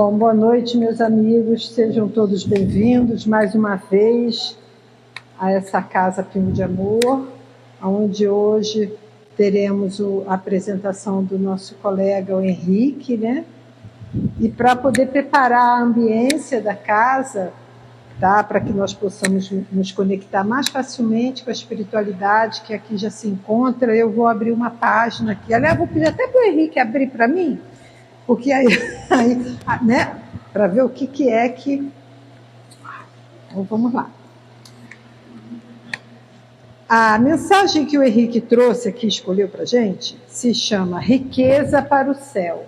Bom, boa noite, meus amigos. Sejam todos bem-vindos mais uma vez a essa Casa Pingo de Amor, onde hoje teremos a apresentação do nosso colega, o Henrique, né? E para poder preparar a ambiência da casa, tá? Para que nós possamos nos conectar mais facilmente com a espiritualidade que aqui já se encontra, eu vou abrir uma página aqui. Aliás, vou pedir até para o Henrique abrir para mim, porque aí né? Para ver o que é que... Então, vamos lá. A mensagem que o Henrique trouxe aqui, escolheu para a gente, se chama Riqueza para o Céu.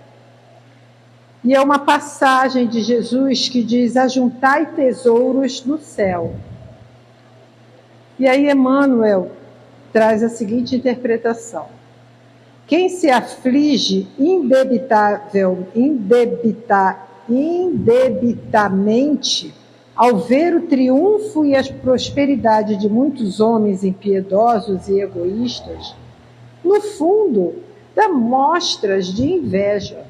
E é uma passagem de Jesus que diz: ajuntai tesouros no céu. E aí Emmanuel traz a seguinte interpretação: quem se aflige indebitamente ao ver o triunfo e a prosperidade de muitos homens impiedosos e egoístas, no fundo, dá mostras de inveja,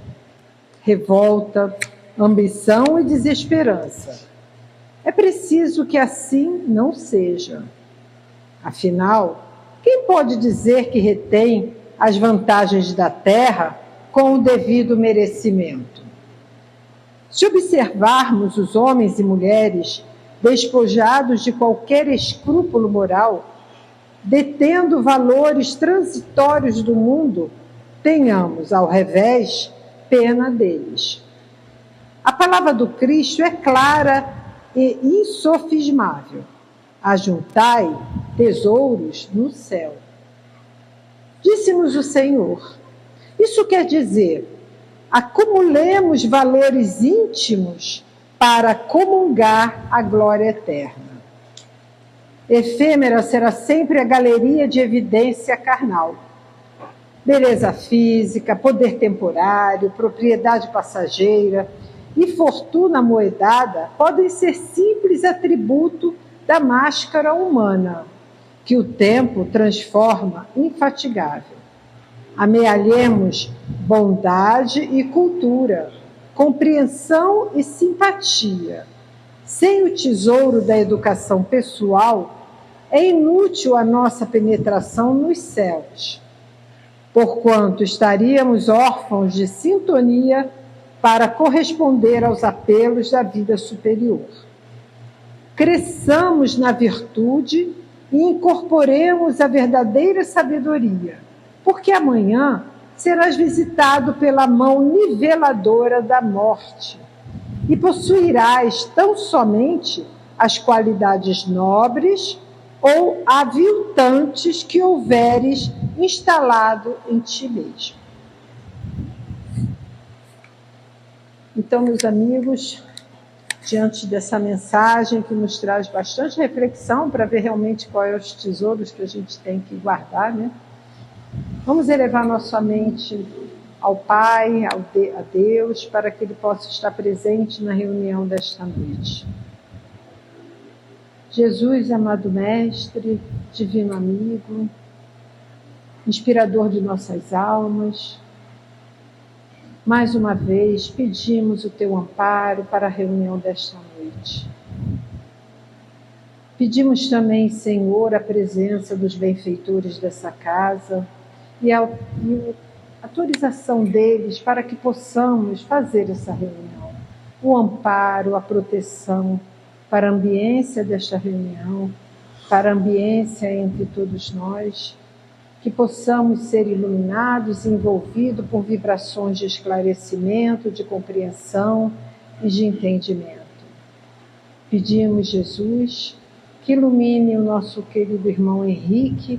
revolta, ambição e desesperança. É preciso que assim não seja. Afinal, quem pode dizer que retém as vantagens da terra com o devido merecimento? Se observarmos os homens e mulheres despojados de qualquer escrúpulo moral, detendo valores transitórios do mundo, tenhamos, ao revés, pena deles. A palavra do Cristo é clara e insofismável: ajuntai tesouros no céu. Disse-nos o Senhor. Isso quer dizer, acumulemos valores íntimos para comungar a glória eterna. Efêmera será sempre a galeria de evidência carnal. Beleza física, poder temporário, propriedade passageira e fortuna amoedada podem ser simples atributo da máscara humana, que o tempo transforma infatigável. Amealhemos bondade e cultura, compreensão e simpatia. Sem o tesouro da educação pessoal, é inútil a nossa penetração nos céus, porquanto estaríamos órfãos de sintonia para corresponder aos apelos da vida superior. Cresçamos na virtude e incorporemos a verdadeira sabedoria, porque amanhã serás visitado pela mão niveladora da morte e possuirás tão somente as qualidades nobres ou aviltantes que houveres instalado em ti mesmo. Então, meus amigos, diante dessa mensagem que nos traz bastante reflexão para ver realmente quais os tesouros que a gente tem que guardar, né? Vamos elevar nossa mente ao Pai, a Deus, para que Ele possa estar presente na reunião desta noite. Jesus, amado Mestre, divino amigo, inspirador de nossas almas, mais uma vez pedimos o Teu amparo para a reunião desta noite. Pedimos também, Senhor, a presença dos benfeitores dessa casa e a autorização deles para que possamos fazer essa reunião. O amparo, a proteção para a ambiência desta reunião, para a ambiência entre todos nós, que possamos ser iluminados e envolvidos por vibrações de esclarecimento, de compreensão e de entendimento. Pedimos, Jesus, que ilumine o nosso querido irmão Henrique,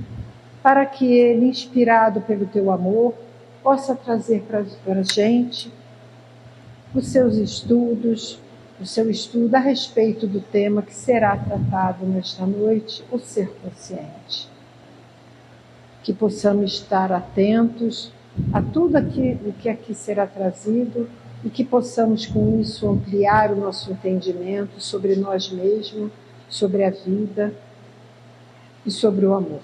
para que ele, inspirado pelo Teu amor, possa trazer para a gente os seus estudos, o seu estudo a respeito do tema que será tratado nesta noite, o ser consciente. Que possamos estar atentos a tudo o que aqui será trazido e que possamos, com isso, ampliar o nosso entendimento sobre nós mesmos, sobre a vida e sobre o amor.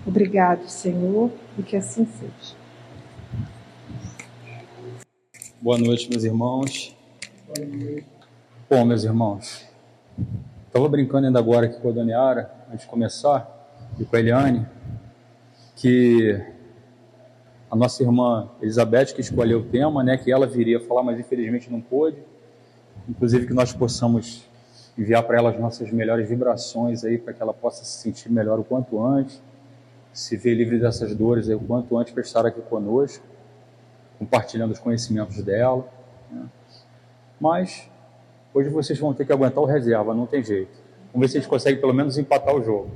Obrigado, Senhor, e que assim seja. Boa noite, meus irmãos. Bom, meus irmãos, estava brincando ainda agora aqui com a Dona Yara, antes de começar, e com a Eliane, que a nossa irmã Elizabeth, que escolheu o tema, né, que ela viria falar, mas infelizmente não pôde. Inclusive que nós possamos enviar para ela as nossas melhores vibrações aí, para que ela possa se sentir melhor o quanto antes, se ver livre dessas dores aí o quanto antes, para estar aqui conosco, compartilhando os conhecimentos dela, né? Mas hoje vocês vão ter que aguentar o reserva, não tem jeito. Vamos ver se a gente consegue pelo menos empatar o jogo.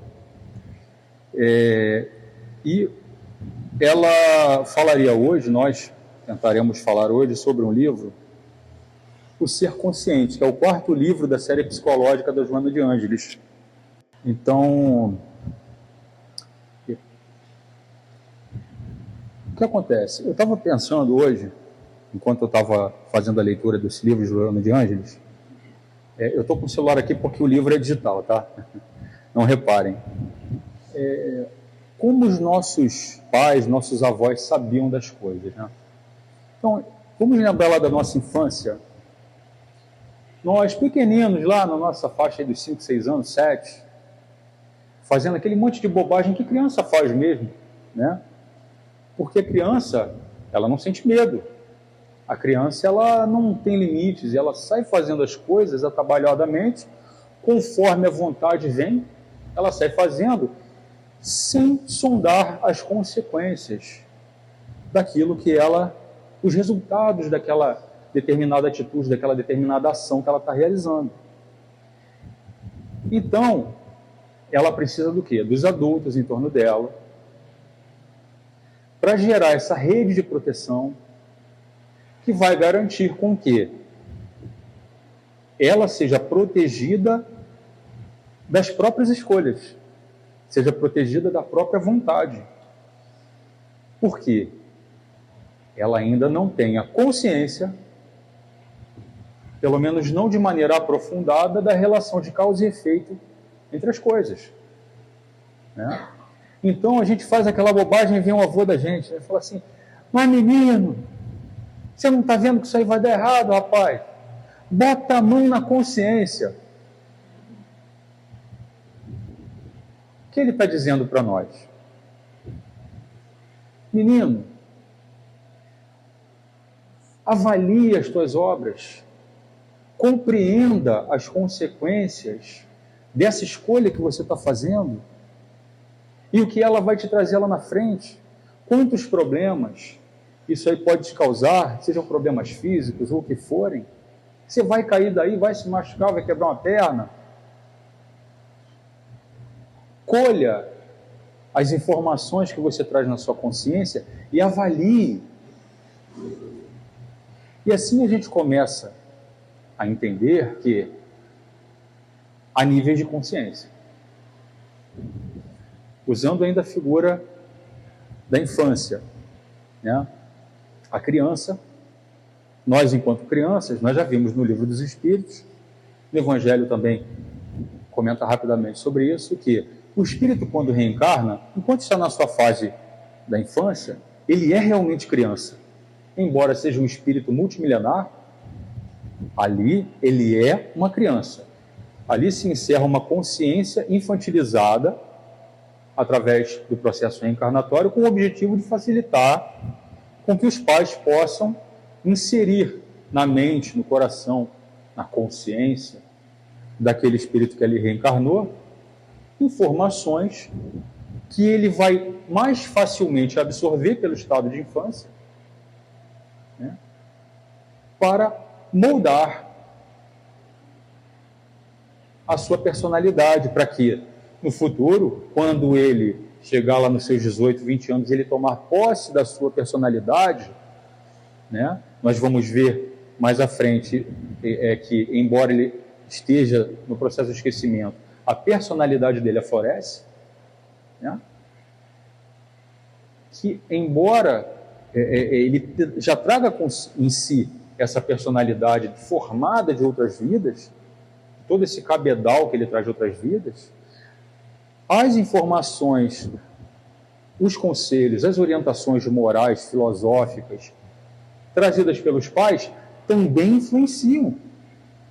E ela falaria hoje, nós tentaremos falar hoje sobre um livro, O Ser Consciente, que é o 4º livro da série psicológica da Joana de Ângeles. Então, o que acontece? Eu estava pensando hoje, enquanto eu estava fazendo a leitura desse livro de Joana de Ângeles, eu estou com o celular aqui porque o livro é digital, tá? Não reparem. Como os nossos pais, nossos avós sabiam das coisas, né? Então, vamos lembrar lá da nossa infância. Nós, pequeninos, lá na nossa faixa dos 5, 6 anos, 7, fazendo aquele monte de bobagem que criança faz mesmo, né? Porque a criança, ela não sente medo. A criança, ela não tem limites, ela sai fazendo as coisas atabalhadamente, conforme a vontade vem, ela sai fazendo, sem sondar as consequências daquilo que ela, os resultados daquela determinada atitude, daquela determinada ação que ela está realizando. Então, ela precisa do quê? Dos adultos em torno dela, para gerar essa rede de proteção que vai garantir com que ela seja protegida das próprias escolhas, seja protegida da própria vontade. Por quê? Ela ainda não tem a consciência, pelo menos não de maneira aprofundada, da relação de causa e efeito entre as coisas, né? Então a gente faz aquela bobagem e vem um avô da gente, né? Fala assim, mas menino, você não está vendo que isso aí vai dar errado, rapaz? Bota a mão na consciência. O que ele está dizendo para nós? Menino, avalie as tuas obras, compreenda as consequências dessa escolha que você está fazendo e o que ela vai te trazer lá na frente. Quantos problemas isso aí pode te causar, sejam problemas físicos ou o que forem. Você vai cair daí, vai se machucar, vai quebrar uma perna. Colha as informações que você traz na sua consciência e avalie. E assim a gente começa a entender que há níveis de consciência. Usando ainda a figura da infância, né? A criança, nós enquanto crianças, nós já vimos no Livro dos Espíritos, no Evangelho também comenta rapidamente sobre isso, que o espírito quando reencarna, enquanto está na sua fase da infância, ele é realmente criança. Embora seja um espírito multimilenar, ali ele é uma criança. Ali se encerra uma consciência infantilizada através do processo reencarnatório com o objetivo de facilitar com que os pais possam inserir na mente, no coração, na consciência daquele espírito que ali reencarnou, informações que ele vai mais facilmente absorver pelo estado de infância, né, para moldar a sua personalidade, para que no futuro, quando ele chegar lá nos seus 18, 20 anos, ele tomar posse da sua personalidade, né, nós vamos ver mais à frente que, embora ele esteja no processo de esquecimento, a personalidade dele aflorece, né, que embora ele já traga em si essa personalidade formada de outras vidas, todo esse cabedal que ele traz de outras vidas, as informações, os conselhos, as orientações morais, filosóficas, trazidas pelos pais, também influenciam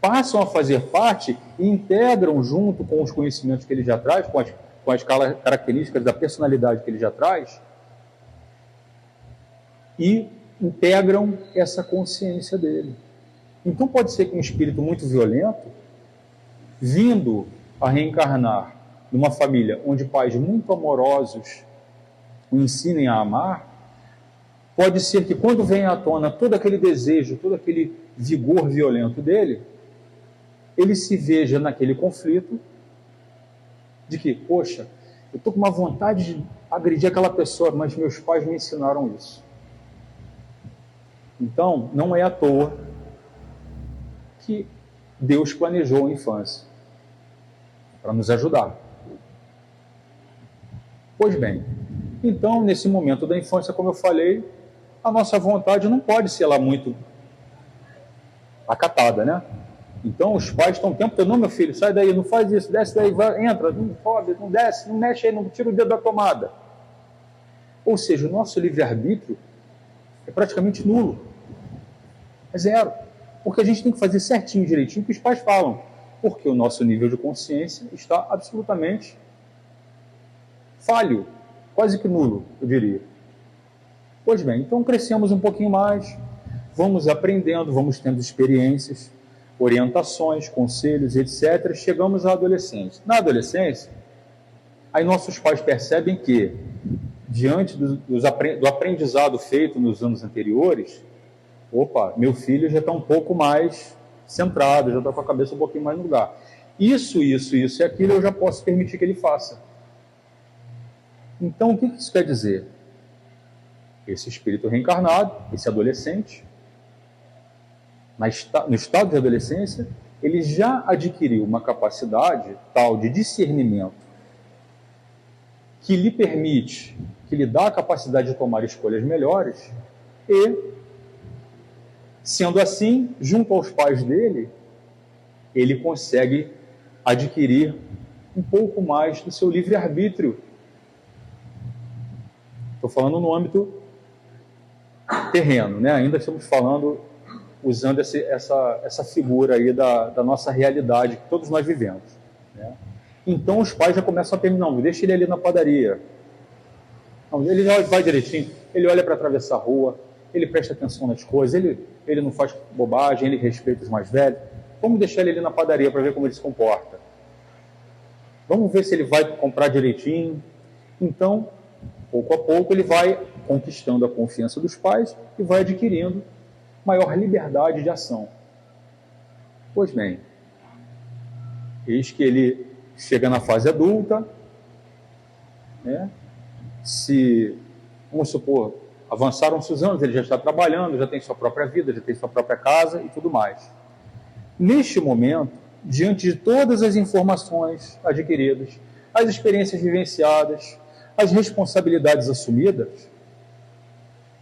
passam a fazer parte e integram junto com os conhecimentos que ele já traz, com as características da personalidade que ele já traz, e integram essa consciência dele. Então pode ser que um espírito muito violento, vindo a reencarnar numa família onde pais muito amorosos o ensinem a amar, pode ser que quando vem à tona todo aquele desejo, todo aquele vigor violento dele, ele se veja naquele conflito de que, poxa, eu estou com uma vontade de agredir aquela pessoa, mas meus pais me ensinaram isso. Então, não é à toa que Deus planejou a infância para nos ajudar. Pois bem, então, nesse momento da infância, como eu falei, a nossa vontade não pode ser lá muito acatada, né? Então, os pais estão o tempo todo, não, meu filho, sai daí, não faz isso, desce daí, vai, entra, não sobe, não desce, não mexe aí, não tira o dedo da tomada. Ou seja, o nosso livre-arbítrio é praticamente nulo. É zero. Porque a gente tem que fazer certinho, direitinho, o que os pais falam. Porque o nosso nível de consciência está absolutamente falho, quase que nulo, eu diria. Pois bem, então crescemos um pouquinho mais, vamos aprendendo, vamos tendo experiências, orientações, conselhos, etc. Chegamos à adolescência. Na adolescência, aí nossos pais percebem que, diante do aprendizado feito nos anos anteriores, opa, meu filho já está um pouco mais centrado, já está com a cabeça um pouquinho mais no lugar. Isso e aquilo eu já posso permitir que ele faça. Então, o que isso quer dizer? Esse espírito reencarnado, esse adolescente, no estado de adolescência, ele já adquiriu uma capacidade tal de discernimento que lhe permite, que lhe dá a capacidade de tomar escolhas melhores e, sendo assim, junto aos pais dele, ele consegue adquirir um pouco mais do seu livre-arbítrio. Estou falando no âmbito terreno, né? Ainda estamos falando usando essa figura aí da nossa realidade que todos nós vivemos, né? Então os pais já começam a perguntar, não, deixa ele ali na padaria. Não, ele vai direitinho, ele olha para atravessar a rua, ele presta atenção nas coisas, ele não faz bobagem, ele respeita os mais velhos. Vamos deixar ele ali na padaria para ver como ele se comporta. Vamos ver se ele vai comprar direitinho. Então, pouco a pouco, ele vai conquistando a confiança dos pais e vai adquirindo maior liberdade de ação. Pois bem, eis que ele chega na fase adulta, né? Se, vamos supor, avançaram-se os anos, ele já está trabalhando, já tem sua própria vida, já tem sua própria casa e tudo mais. Neste momento, diante de todas as informações adquiridas, as experiências vivenciadas, as responsabilidades assumidas,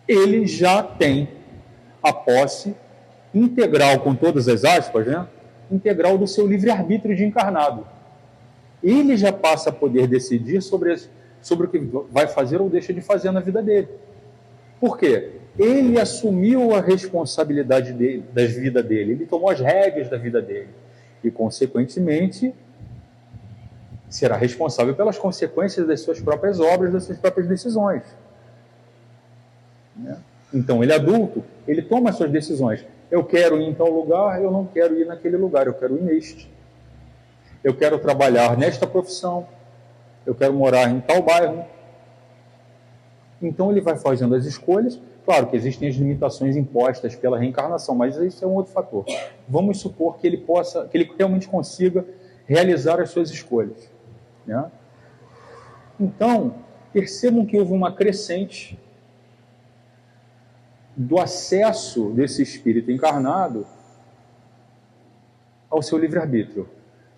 ele já tem a posse integral, com todas as aspas, né? Integral do seu livre-arbítrio de encarnado. Ele já passa a poder decidir sobre o que vai fazer ou deixa de fazer na vida dele. Por quê? Ele assumiu a responsabilidade da vida dele, ele tomou as rédeas da vida dele e, consequentemente, será responsável pelas consequências das suas próprias obras, das suas próprias decisões. Então, ele é adulto, ele toma as suas decisões. Eu quero ir em tal lugar, eu não quero ir naquele lugar, eu quero ir neste. Eu quero trabalhar nesta profissão, eu quero morar em tal bairro. Então, ele vai fazendo as escolhas. Claro que existem as limitações impostas pela reencarnação, mas isso é um outro fator. Vamos supor que ele realmente consiga realizar as suas escolhas, né? Então, percebam que houve uma crescente do acesso desse espírito encarnado ao seu livre-arbítrio,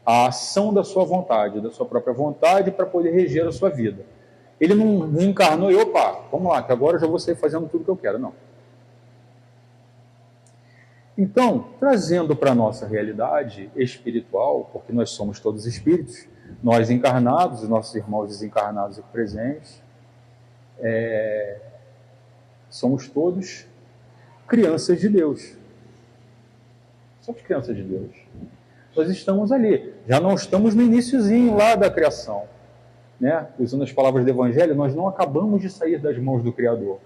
à ação da sua vontade, da sua própria vontade, para poder reger a sua vida. Ele não encarnou e, opa, vamos lá, que agora eu já vou sair fazendo tudo que eu quero. Não. Então, trazendo para a nossa realidade espiritual, porque nós somos todos espíritos, nós encarnados, os nossos irmãos desencarnados e presentes, somos todos crianças de Deus. Somos crianças de Deus. Nós estamos ali. Já não estamos no iniciozinho lá da criação. Né? Usando as palavras do Evangelho, nós não acabamos de sair das mãos do Criador.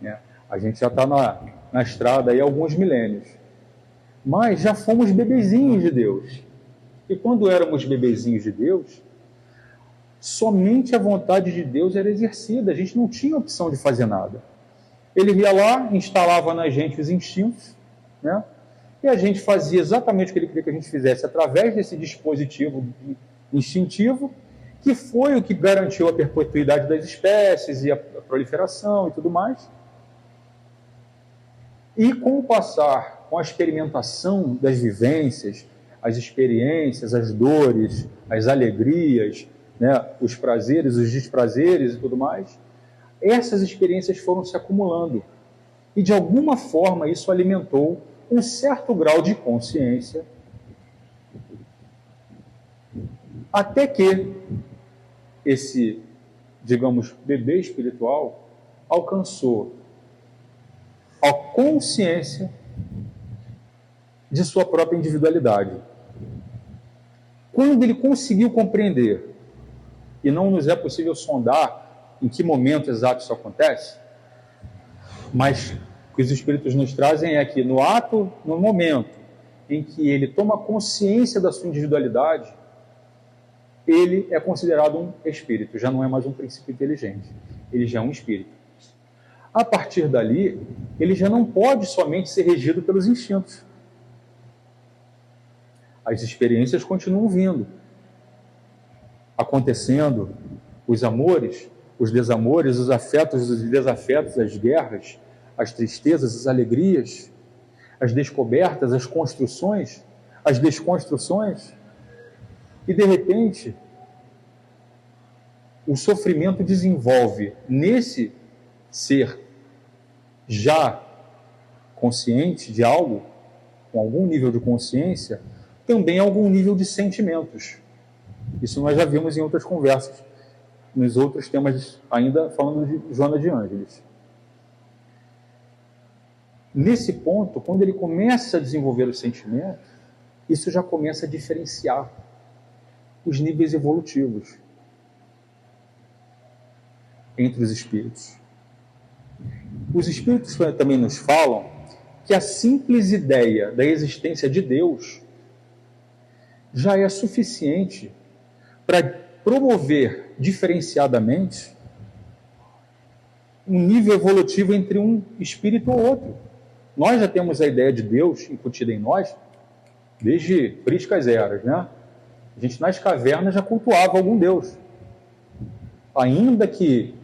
Né? A gente já está na estrada aí há alguns milênios. Mas já fomos bebezinhos de Deus. E quando éramos bebezinhos de Deus, somente a vontade de Deus era exercida. A gente não tinha opção de fazer nada. Ele ia lá, instalava na gente os instintos, né? E a gente fazia exatamente o que ele queria que a gente fizesse através desse dispositivo instintivo, que foi o que garantiu a perpetuidade das espécies e a proliferação e tudo mais. E com o passar, com a experimentação das vivências, as experiências, as dores, as alegrias, né, os prazeres, os desprazeres e tudo mais, essas experiências foram se acumulando. E de alguma forma isso alimentou um certo grau de consciência, até que esse, digamos, bebê espiritual alcançou a consciência de sua própria individualidade. Quando ele conseguiu compreender, e não nos é possível sondar em que momento exato isso acontece, mas o que os Espíritos nos trazem é que no momento em que ele toma consciência da sua individualidade, ele é considerado um espírito, já não é mais um princípio inteligente, ele já é um espírito. A partir dali, ele já não pode somente ser regido pelos instintos. As experiências continuam vindo, acontecendo, os amores, os desamores, os afetos, os desafetos, as guerras, as tristezas, as alegrias, as descobertas, as construções, as desconstruções. E, de repente, o sofrimento desenvolve nesse ser já consciente de algo, com algum nível de consciência, também algum nível de sentimentos. Isso nós já vimos em outras conversas, nos outros temas, ainda falando de Joana de Ângeles. Nesse ponto, quando ele começa a desenvolver os sentimentos, isso já começa a diferenciar os níveis evolutivos entre os espíritos. Os espíritos também nos falam que a simples ideia da existência de Deus já é suficiente para promover diferenciadamente um nível evolutivo entre um espírito ou outro. Nós já temos a ideia de Deus incutida em nós desde priscas eras, né? A gente nas cavernas já cultuava algum Deus. Ainda que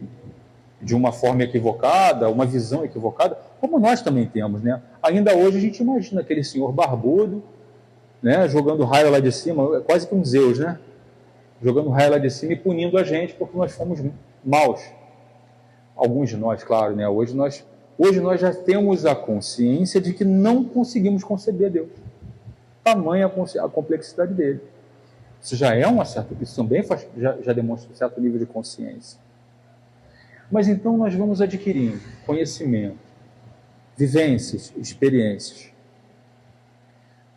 de uma forma equivocada, uma visão equivocada, como nós também temos, né? Ainda hoje a gente imagina aquele senhor barbudo, né, jogando raio lá de cima, quase que um Zeus, né? Jogando raio lá de cima e punindo a gente porque nós fomos maus. Alguns de nós, claro, né? Hoje nós já temos a consciência de que não conseguimos conceber Deus. Tamanha a complexidade dele. Isso já é isso também já demonstra um certo nível de consciência. Mas então nós vamos adquirindo conhecimento, vivências, experiências.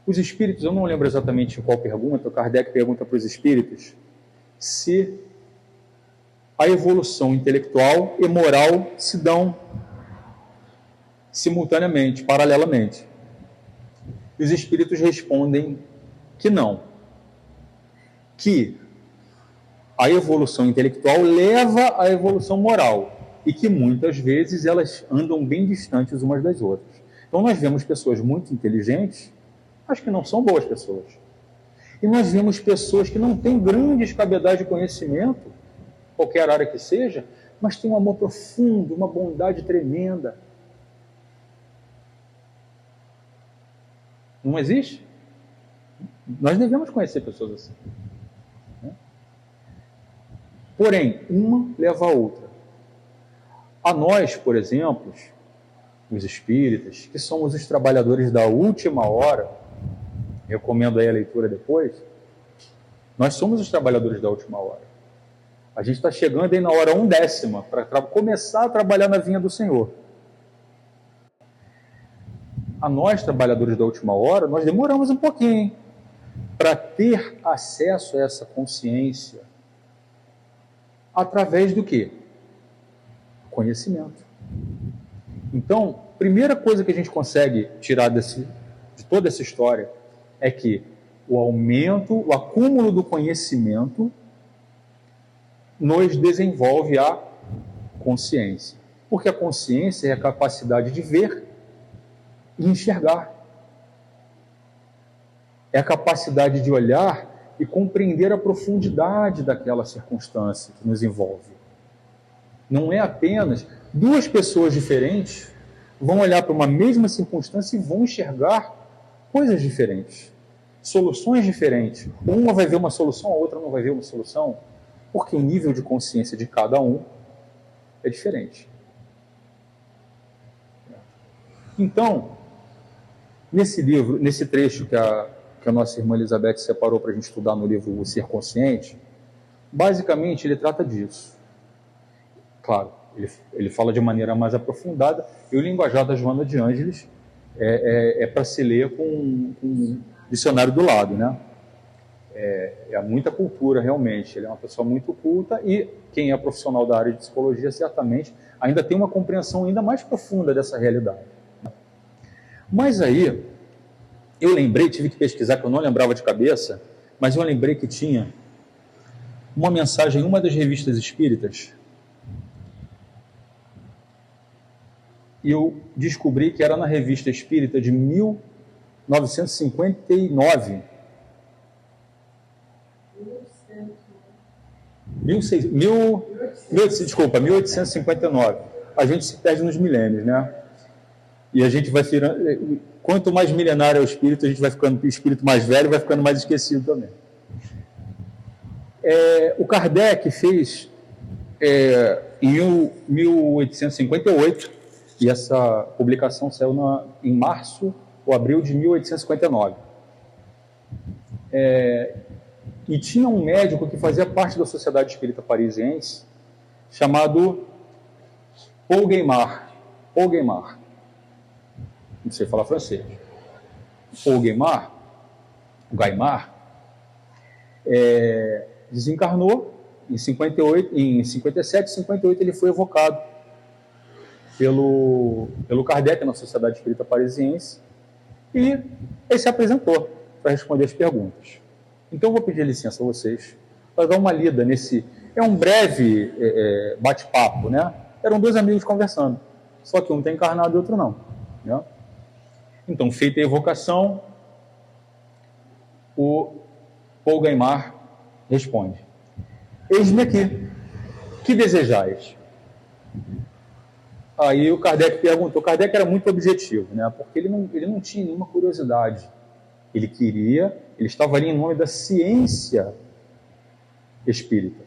Os espíritos, eu não lembro exatamente qual pergunta, o Kardec pergunta para os espíritos se a evolução intelectual e moral se dão simultaneamente, paralelamente. E os espíritos respondem que não. Que a evolução intelectual leva à evolução moral e que muitas vezes elas andam bem distantes umas das outras. Então nós vemos pessoas muito inteligentes, mas que não são boas pessoas. E nós vemos pessoas que não têm grandes capacidades de conhecimento, qualquer área que seja, mas têm um amor profundo, uma bondade tremenda. Não existe? Nós devemos conhecer pessoas assim. Porém, uma leva a outra. A nós, por exemplo, os espíritas, que somos os trabalhadores da última hora, recomendo aí a leitura depois, nós somos os trabalhadores da última hora. A gente está chegando aí na hora 1/10 para começar a trabalhar na vinha do Senhor. A nós, trabalhadores da última hora, nós demoramos um pouquinho para ter acesso a essa consciência. Através do quê? Conhecimento. Então, primeira coisa que a gente consegue tirar de toda essa história é que o aumento, o acúmulo do conhecimento nos desenvolve a consciência. Porque a consciência é a capacidade de ver e enxergar. É a capacidade de olhar e compreender a profundidade daquela circunstância que nos envolve. Não é apenas duas pessoas diferentes vão olhar para uma mesma circunstância e vão enxergar coisas diferentes, soluções diferentes. Uma vai ver uma solução, a outra não vai ver uma solução, porque o nível de consciência de cada um é diferente. Então, nesse livro, nesse trecho que a nossa irmã Elizabeth separou para a gente estudar no livro O Ser Consciente, basicamente ele trata disso. Claro, ele fala de maneira mais aprofundada, e o linguajar da Joana de Ângeles é para se ler com um dicionário do lado, né? É muita cultura, realmente. Ele é uma pessoa muito culta, e quem é profissional da área de psicologia, certamente, ainda tem uma compreensão ainda mais profunda dessa realidade. Mas aí, eu lembrei, tive que pesquisar, que eu não lembrava de cabeça, mas eu lembrei que tinha uma mensagem em uma das revistas espíritas, e eu descobri que era na revista espírita de 1959. 1859. A gente se perde nos milênios, né? E a gente vai virando... Quanto mais milenário é o espírito, a gente vai ficando espírito mais velho, vai ficando mais esquecido também. O Kardec fez em 1858, e essa publicação saiu em março ou abril de 1859. E tinha um médico que fazia parte da Sociedade Espírita Parisiense, chamado Paul Gaimard. Não sei falar francês. Paul Gaimard, desencarnou em 57, 58 ele foi evocado pelo Kardec na Sociedade Espírita Parisiense, e ele se apresentou para responder as perguntas. Então eu vou pedir licença a vocês para dar uma lida nesse... É um breve bate-papo, né? Eram dois amigos conversando, só que um está encarnado e outro não, né? Então, feita a evocação, o Paul Gaimard responde: eis-me aqui, que desejais? Aí o Kardec perguntou. O Kardec era muito objetivo, né? Porque ele não tinha nenhuma curiosidade. Ele estava ali em nome da ciência espírita.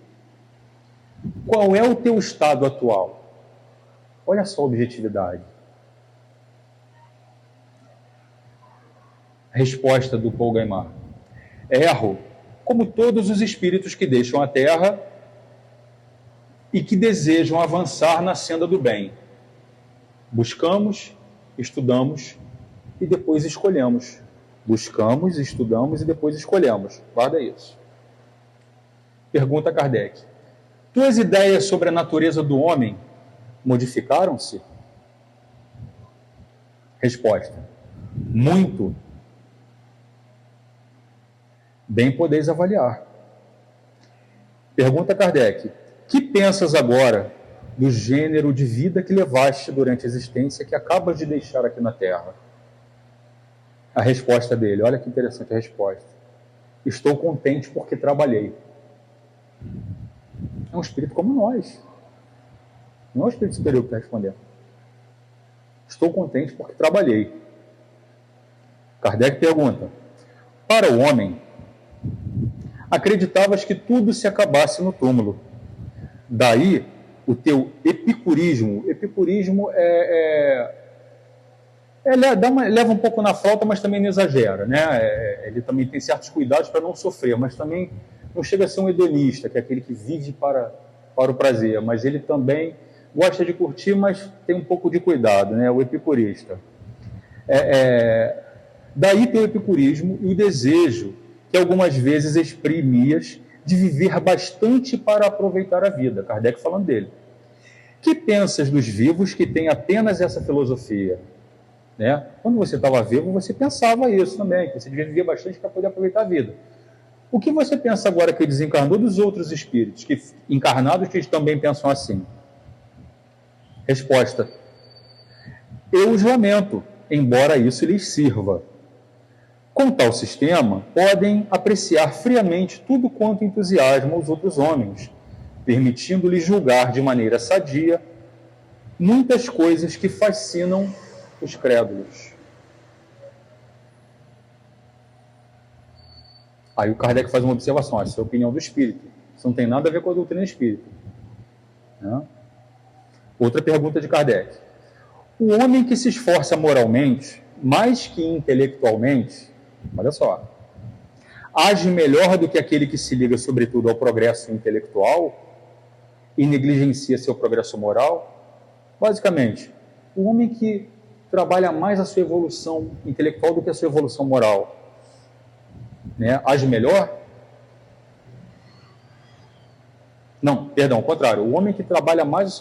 Qual é o teu estado atual? Olha só a objetividade. A resposta do Paul Gaimard: erro, como todos os espíritos que deixam a Terra e que desejam avançar na senda do bem. Buscamos, estudamos e depois escolhemos. Buscamos, estudamos e depois escolhemos. Guarda isso. Pergunta Kardec: tuas ideias sobre a natureza do homem modificaram-se? Resposta: muito. Bem podeis avaliar. Pergunta Kardec: que pensas agora do gênero de vida que levaste durante a existência que acabas de deixar aqui na Terra? A resposta dele, olha que interessante a resposta: estou contente porque trabalhei. É um espírito como nós. Não é um espírito superior que está respondendo. Estou contente porque trabalhei. Kardec pergunta: para o homem, acreditavas que tudo se acabasse no túmulo. Daí o teu epicurismo. Epicurismo leva um pouco na flauta, mas também não exagera, né? Ele também tem certos cuidados para não sofrer, mas também não chega a ser um hedonista, que é aquele que vive para o prazer, mas ele também gosta de curtir, mas tem um pouco de cuidado, né? O epicurista. Daí tem o epicurismo e o desejo, que algumas vezes exprimias, de viver bastante para aproveitar a vida. Kardec falando dele. Que pensas dos vivos que têm apenas essa filosofia? Né? Quando você estava vivo, você pensava isso também, que você devia viver bastante para poder aproveitar a vida. O que você pensa agora que desencarnou dos outros espíritos, que encarnados que também pensam assim? Resposta: eu os lamento, embora isso lhes sirva. Com tal sistema, podem apreciar friamente tudo quanto entusiasma os outros homens, permitindo-lhes julgar de maneira sadia muitas coisas que fascinam os crédulos. Aí o Kardec faz uma observação: essa é a opinião do espírito, isso não tem nada a ver com a doutrina espírita. Né? Outra pergunta de Kardec: o homem que se esforça moralmente, mais que intelectualmente, olha só, age melhor do que aquele que se liga sobretudo ao progresso intelectual e negligencia seu progresso moral? Basicamente, o homem que trabalha mais a sua evolução intelectual do que a sua evolução moral, né, age melhor? Não, perdão, ao contrário. O homem que trabalha mais o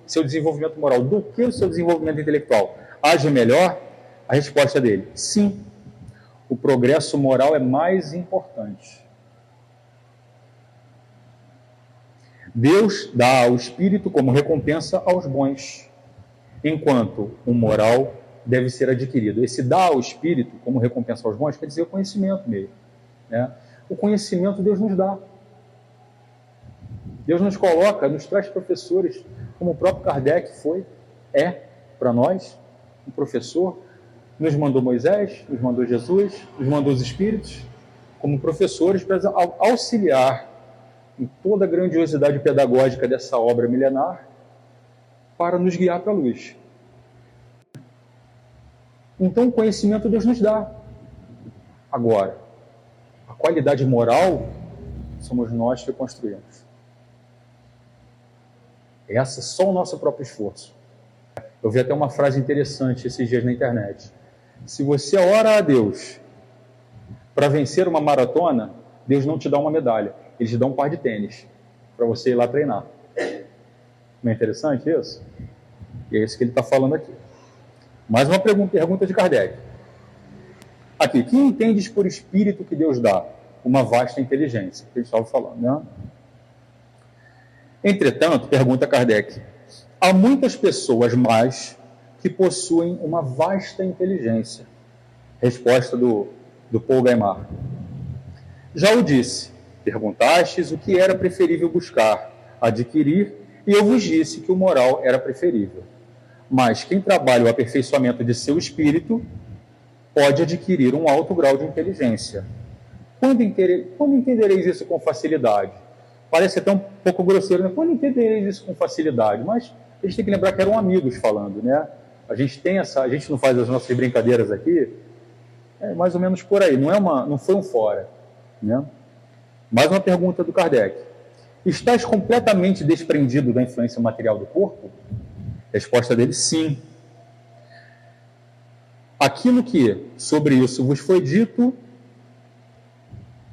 seu desenvolvimento moral do que o seu desenvolvimento intelectual, age melhor? A resposta dele: sim. O progresso moral é mais importante. Deus dá ao espírito como recompensa aos bons, enquanto o moral deve ser adquirido. Esse dá ao espírito como recompensa aos bons quer dizer o conhecimento mesmo. Né? O conhecimento Deus nos dá. Deus nos coloca, nos traz professores, como o próprio Kardec para nós, um professor. Nos mandou Moisés, nos mandou Jesus, nos mandou os Espíritos, como professores para auxiliar em toda a grandiosidade pedagógica dessa obra milenar, para nos guiar para a luz. Então, o conhecimento Deus nos dá. Agora, a qualidade moral somos nós que construímos. Essa é só o nosso próprio esforço. Eu vi até uma frase interessante esses dias na internet. Se você ora a Deus para vencer uma maratona, Deus não te dá uma medalha, Ele te dá um par de tênis para você ir lá treinar. Não é interessante isso? E é isso que ele está falando aqui. Mais uma pergunta de Kardec. Aqui, que entendes por espírito que Deus dá? Uma vasta inteligência, que ele estava falando, né? Entretanto, pergunta Kardec, há muitas pessoas mais que possuem uma vasta inteligência. Resposta do Paul Gaimard. Já o disse, perguntastes o que era preferível buscar, adquirir, e eu vos disse que o moral era preferível. Mas quem trabalha o aperfeiçoamento de seu espírito pode adquirir um alto grau de inteligência. Quando entendereis isso com facilidade? Parece até um pouco grosseiro, né? Quando entendereis isso com facilidade? Mas a gente tem que lembrar que eram amigos falando, né? A gente não faz as nossas brincadeiras aqui, é mais ou menos por aí, não foi um fora, né? Mais uma pergunta do Kardec. Estás completamente desprendido da influência material do corpo? Resposta dele, sim. Aquilo que sobre isso vos foi dito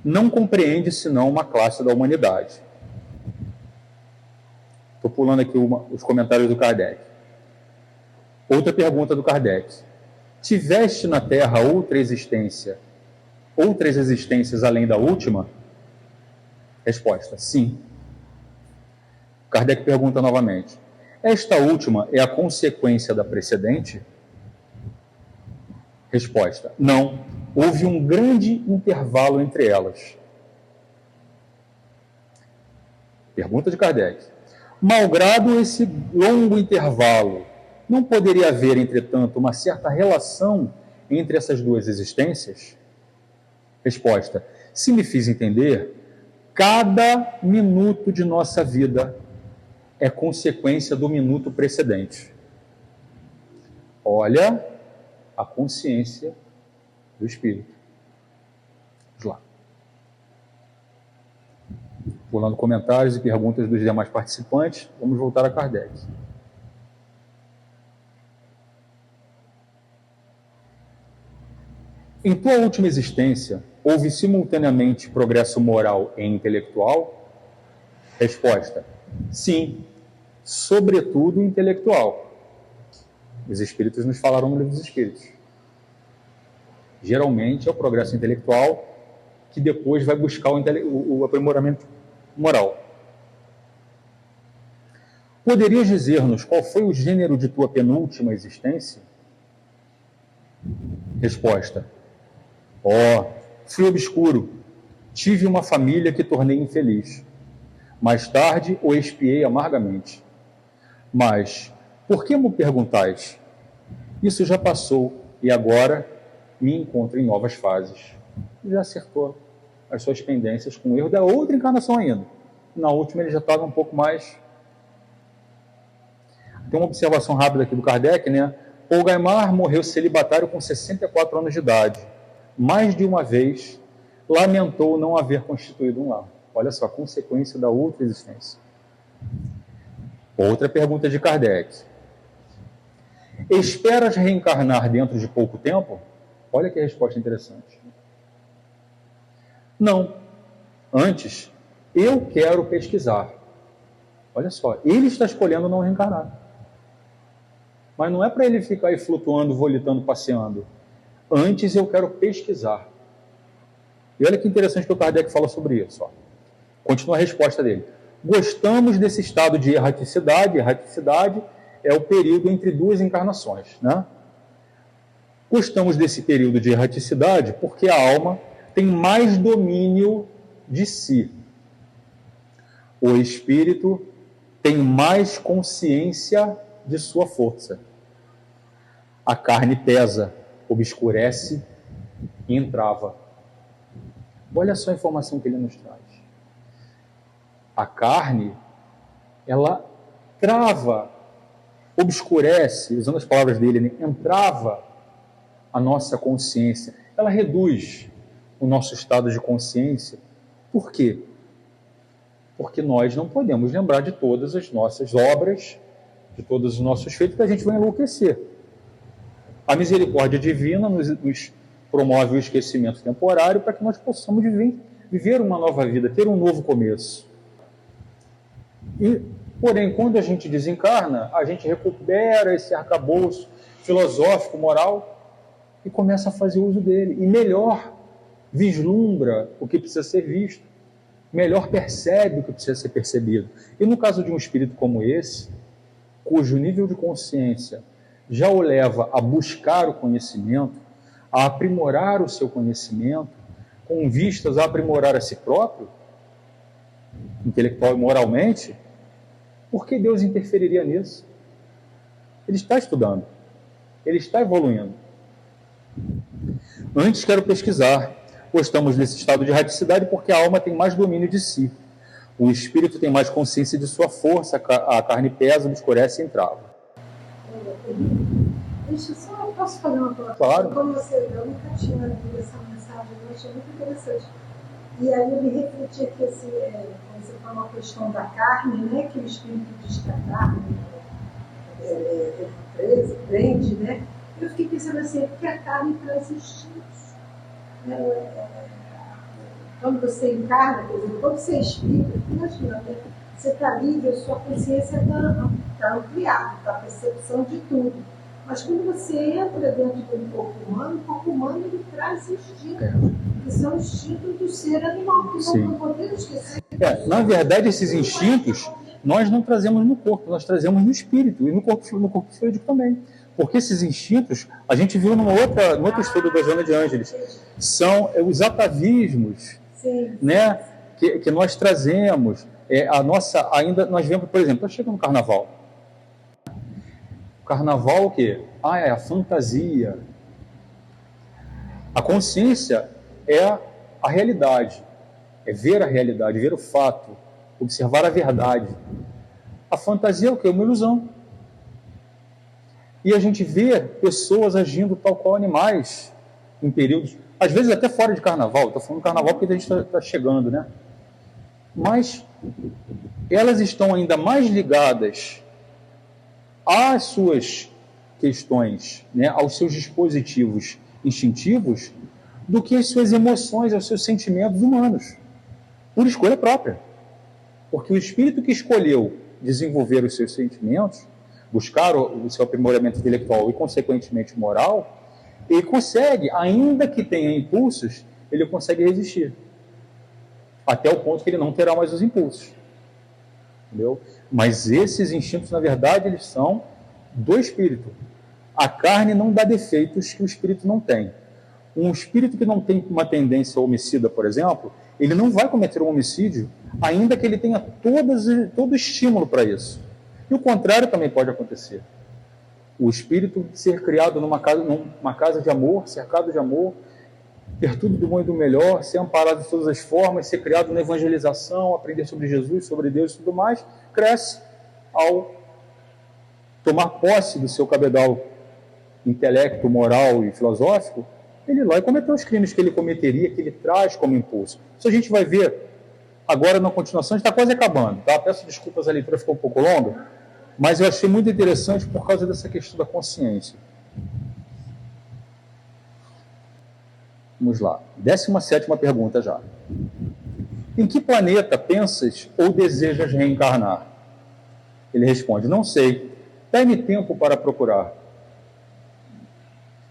não compreende senão uma classe da humanidade. Estou pulando aqui os comentários do Kardec. Outra pergunta do Kardec. Tiveste na Terra outras existências além da última? Resposta, sim. Kardec pergunta novamente. Esta última é a consequência da precedente? Resposta, não. Houve um grande intervalo entre elas. Pergunta de Kardec. Malgrado esse longo intervalo, não poderia haver, entretanto, uma certa relação entre essas duas existências? Resposta, se me fiz entender, cada minuto de nossa vida é consequência do minuto precedente. Olha a consciência do espírito. Vamos lá. Pulando comentários e perguntas dos demais participantes, vamos voltar a Kardec. Em tua última existência, houve simultaneamente progresso moral e intelectual? Resposta: sim, sobretudo intelectual. Os espíritos nos falaram no livro dos espíritos. Geralmente é o progresso intelectual que depois vai buscar o aprimoramento moral. Poderias dizer-nos qual foi o gênero de tua penúltima existência? Resposta: fui obscuro. Tive uma família que tornei infeliz. Mais tarde o expiei amargamente. Mas, por que me perguntais? Isso já passou e agora me encontro em novas fases. Já acertou as suas pendências com o erro da outra encarnação ainda. Na última ele já estava um pouco mais... Tem uma observação rápida aqui do Kardec, né? Paul Gaimard morreu celibatário com 64 anos de idade. Mais de uma vez lamentou não haver constituído um lar. Olha só, a consequência da outra existência. Outra pergunta de Kardec. Esperas reencarnar dentro de pouco tempo? Olha que resposta interessante. Não. Antes, eu quero pesquisar. Olha só, ele está escolhendo não reencarnar. Mas não é para ele ficar aí flutuando, volitando, passeando. Antes eu quero pesquisar. E olha que interessante que o Kardec fala sobre isso. Ó. Continua a resposta dele. Gostamos desse estado de erraticidade. Erraticidade é o período entre duas encarnações, né? Gostamos desse período de erraticidade porque a alma tem mais domínio de si. O espírito tem mais consciência de sua força. A carne pesa, obscurece e entrava. Olha só a informação que ele nos traz. A carne, ela trava, obscurece, usando as palavras dele, né? Entrava a nossa consciência. Ela reduz o nosso estado de consciência. Por quê? Porque nós não podemos lembrar de todas as nossas obras, de todos os nossos feitos, que a gente vai enlouquecer. A misericórdia divina nos promove o esquecimento temporário para que nós possamos viver uma nova vida, ter um novo começo. Porém, quando a gente desencarna, a gente recupera esse arcabouço filosófico, moral, e começa a fazer uso dele. E melhor vislumbra o que precisa ser visto, melhor percebe o que precisa ser percebido. E no caso de um espírito como esse, cujo nível de consciência já o leva a buscar o conhecimento, a aprimorar o seu conhecimento, com vistas a aprimorar a si próprio, intelectual e moralmente, por que Deus interferiria nisso? Ele está estudando, ele está evoluindo. Antes quero pesquisar. Gostamos desse estado de erraticidade porque a alma tem mais domínio de si. O espírito tem mais consciência de sua força, a carne pesa, obscurece e entrava. Deixa eu só, posso fazer uma coisa? Claro. Como eu nunca tinha lido essa mensagem, eu achei muito interessante. E aí eu me refleti que quando você falou a questão da carne, né, que o espírito diz que a carne prende, né? Eu fiquei pensando assim, porque a carne traz instintos. Quando você encarna, por exemplo, quando você espírita, imagina, né? Você está livre, a sua consciência está ampliada, está a percepção de tudo. Mas quando você entra dentro do corpo humano, o corpo humano ele traz instintos, que são instintos do ser animal, que não podemos esquecer. Na verdade, esses instintos nós não trazemos no corpo, nós trazemos no espírito e no corpo fluídico também. Porque esses instintos, a gente viu no outro estudo da Joana de Ângeles, são os atavismos, né, que nós trazemos. Nós vemos, por exemplo, chega no carnaval. O carnaval o quê? É a fantasia. A consciência é a realidade, é ver a realidade, ver o fato, observar a verdade. A fantasia é o quê? Uma ilusão. E a gente vê pessoas agindo tal qual animais em períodos, às vezes até fora de carnaval. Estou falando carnaval porque a gente está chegando, né? Mas elas estão ainda mais ligadas às suas questões, né, aos seus dispositivos instintivos, do que as suas emoções, os seus sentimentos humanos, por escolha própria. Porque o espírito que escolheu desenvolver os seus sentimentos, buscar o seu aprimoramento intelectual e, consequentemente, moral, ele consegue, ainda que tenha impulsos, ele consegue resistir. Até o ponto que ele não terá mais os impulsos. Entendeu? Mas esses instintos, na verdade, eles são do espírito. A carne não dá defeitos que o espírito não tem. Um espírito que não tem uma tendência homicida, por exemplo, ele não vai cometer um homicídio, ainda que ele tenha todo estímulo para isso. E o contrário também pode acontecer. O espírito ser criado numa casa de amor, cercado de amor, ter tudo do bom e do melhor, ser amparado de todas as formas, ser criado na evangelização, aprender sobre Jesus, sobre Deus e tudo mais, cresce ao tomar posse do seu cabedal intelecto, moral e filosófico, ele vai cometer os crimes que ele cometeria, que ele traz como impulso. Isso a gente vai ver agora na continuação, está quase acabando, tá? Peço desculpas, a leitura ficou um pouco longa, mas eu achei muito interessante por causa dessa questão da consciência. Vamos lá. 17ª pergunta já. Em que planeta pensas ou desejas reencarnar? Ele responde, não sei. Dá-me tempo para procurar.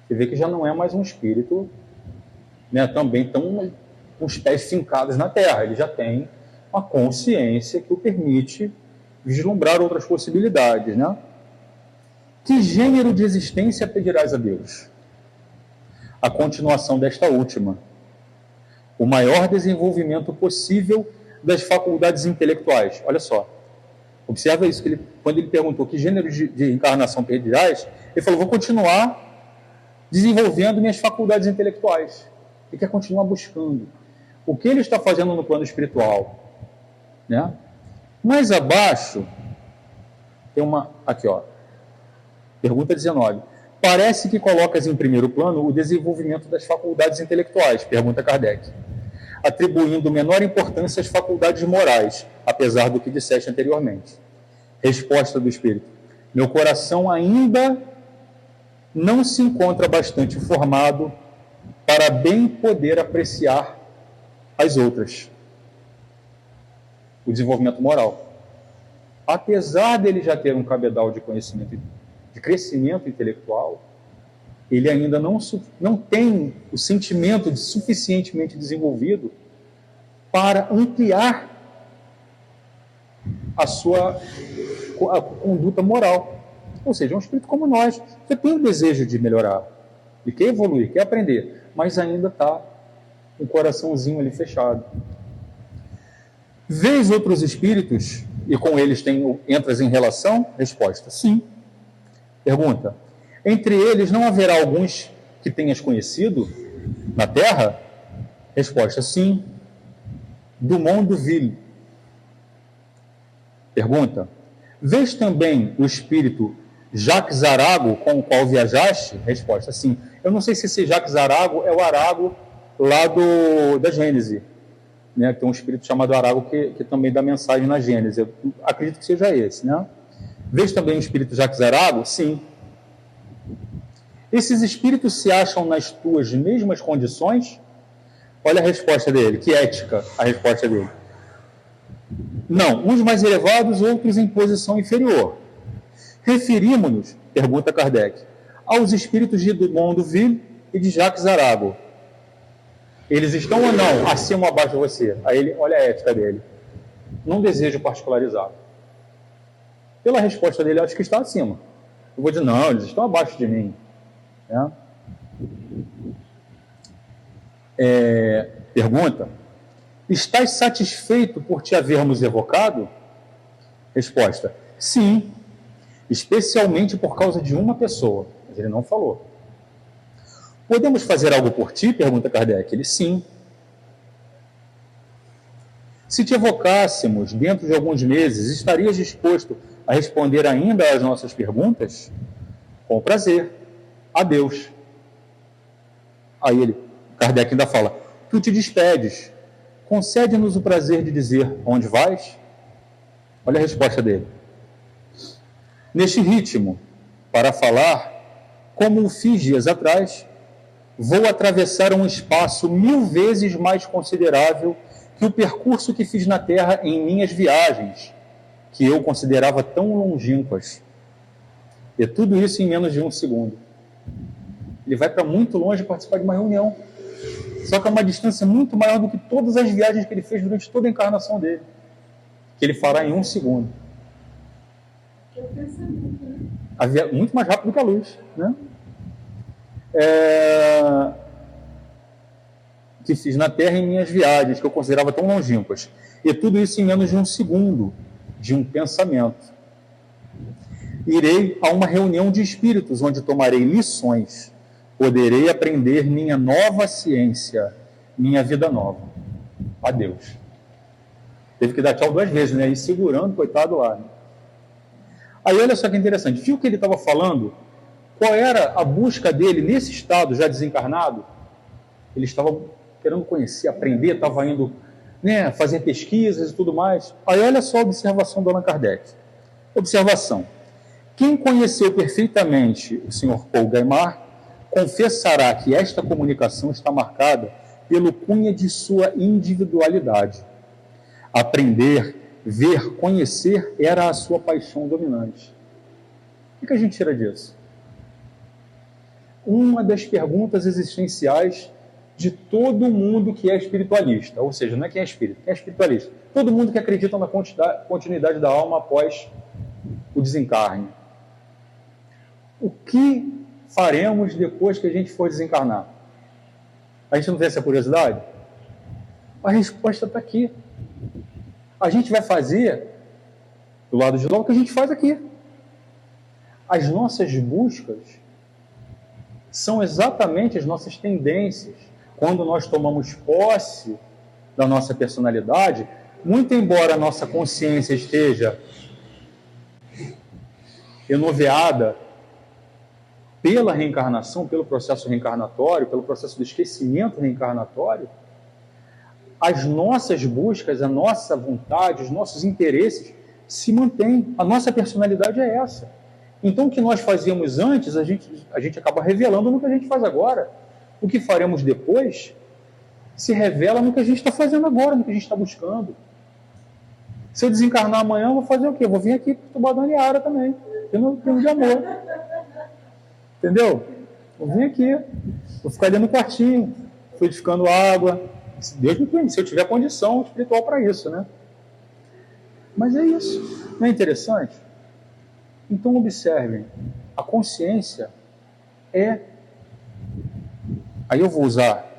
Você vê que já não é mais um espírito, né, também tão com os pés fincados na Terra. Ele já tem uma consciência que o permite vislumbrar outras possibilidades, né? Que gênero de existência pedirás a Deus? A continuação desta última. O maior desenvolvimento possível das faculdades intelectuais. Olha só. Observa isso, que quando ele perguntou que gênero de encarnação pedirás, ele falou, vou continuar desenvolvendo minhas faculdades intelectuais. Ele quer continuar buscando. O que ele está fazendo no plano espiritual? Né? Mais abaixo, tem uma... Aqui, ó. Pergunta 19. Parece que colocas em primeiro plano o desenvolvimento das faculdades intelectuais, pergunta Kardec, atribuindo menor importância às faculdades morais, apesar do que disseste anteriormente. Resposta do Espírito. Meu coração ainda não se encontra bastante formado para bem poder apreciar as outras. O desenvolvimento moral. Apesar dele já ter um cabedal de conhecimento, de crescimento intelectual, ele ainda não tem o sentimento suficientemente desenvolvido para ampliar a sua conduta moral. Ou seja, é um espírito como nós. Você tem o desejo de melhorar, ele quer evoluir, quer aprender, mas ainda está com o coraçãozinho ali fechado. Vês outros espíritos e com eles entras em relação? Resposta, sim. Pergunta, entre eles não haverá alguns que tenhas conhecido na Terra? Resposta, sim. Dumont d'Urville. Pergunta, vês também o espírito Jacques Arago com o qual viajaste? Resposta, sim. Eu não sei se esse Jacques Arago é o Arago lá da Gênese, né? Tem um espírito chamado Arago que também dá mensagem na Gênese. Eu acredito que seja esse, né? Vês também o espírito Jacques Arago? Sim. Esses espíritos se acham nas tuas mesmas condições? Olha a resposta dele, que ética a resposta dele. Não, uns mais elevados, outros em posição inferior. Referimos-nos, pergunta Kardec, aos espíritos de Dumont d'Urville e de Jacques Arago. Eles estão ou não acima ou abaixo de você? Aí ele, olha a ética dele. Não desejo particularizar. Pela resposta dele, acho que está acima. Eu vou dizer, não, eles estão abaixo de mim. Né? Pergunta, estás satisfeito por te havermos evocado? Resposta, sim, especialmente por causa de uma pessoa, mas ele não falou. Podemos fazer algo por ti? Pergunta Kardec. Ele, sim. Se te evocássemos dentro de alguns meses, estarias disposto a responder ainda às nossas perguntas? Com prazer. Adeus. Aí Kardec ainda fala, tu te despedes, concede-nos o prazer de dizer onde vais? Olha a resposta dele. Neste ritmo, para falar, como o fiz dias atrás, vou atravessar um espaço 1000 vezes mais considerável que o percurso que fiz na Terra em minhas viagens, que eu considerava tão longínquas. E tudo isso em menos de 1 segundo. Ele vai para muito longe participar de uma reunião. Só que é uma distância muito maior do que todas as viagens que ele fez durante toda a encarnação dele. Que ele fará em 1 segundo. É o pensamento, né? Muito mais rápido que a luz, né? Que fiz na Terra em minhas viagens, que eu considerava tão longínquas. E tudo isso em menos de 1 segundo de um pensamento. Irei a uma reunião de espíritos, onde tomarei lições. Poderei aprender minha nova ciência, minha vida nova. Adeus. Teve que dar tchau 2 vezes, né? E segurando, coitado lá. Né? Aí olha só que interessante. Viu que ele estava falando? Qual era a busca dele nesse estado já desencarnado? Ele estava querendo conhecer, aprender, estava indo, né, fazer pesquisas e tudo mais. Aí olha só a observação do Allan Kardec. Observação. Quem conheceu perfeitamente o Sr. Paul Gaimard confessará que esta comunicação está marcada pelo cunho de sua individualidade. Aprender, ver, conhecer era a sua paixão dominante. O que a gente tira disso? Uma das perguntas existenciais de todo mundo que é espiritualista, ou seja, não é quem é espírita, quem é espiritualista. Todo mundo que acredita na continuidade da alma após o desencarne. O que faremos depois que a gente for desencarnar? A gente não tem essa curiosidade? A resposta está aqui. A gente vai fazer, do lado de lá, o que a gente faz aqui. As nossas buscas são exatamente as nossas tendências. Quando nós tomamos posse da nossa personalidade, muito embora a nossa consciência esteja enoveada pela reencarnação, pelo processo reencarnatório, pelo processo do esquecimento reencarnatório, as nossas buscas, a nossa vontade, os nossos interesses se mantêm. A nossa personalidade é essa. Então, o que nós fazíamos antes, a gente acaba revelando no que a gente faz agora. O que faremos depois se revela no que a gente está fazendo agora, no que a gente está buscando. Se eu desencarnar amanhã, eu vou fazer o quê? Eu vou vir aqui para o Tubadão e Ara também, tendo de amor. Entendeu? Vou vir aqui, vou ficar ali no quartinho, fluidificando água. Se Deus me permite, se eu tiver condição espiritual para isso, né? Mas é isso. Não é interessante? Então, observem. A consciência é... Aí eu vou usar,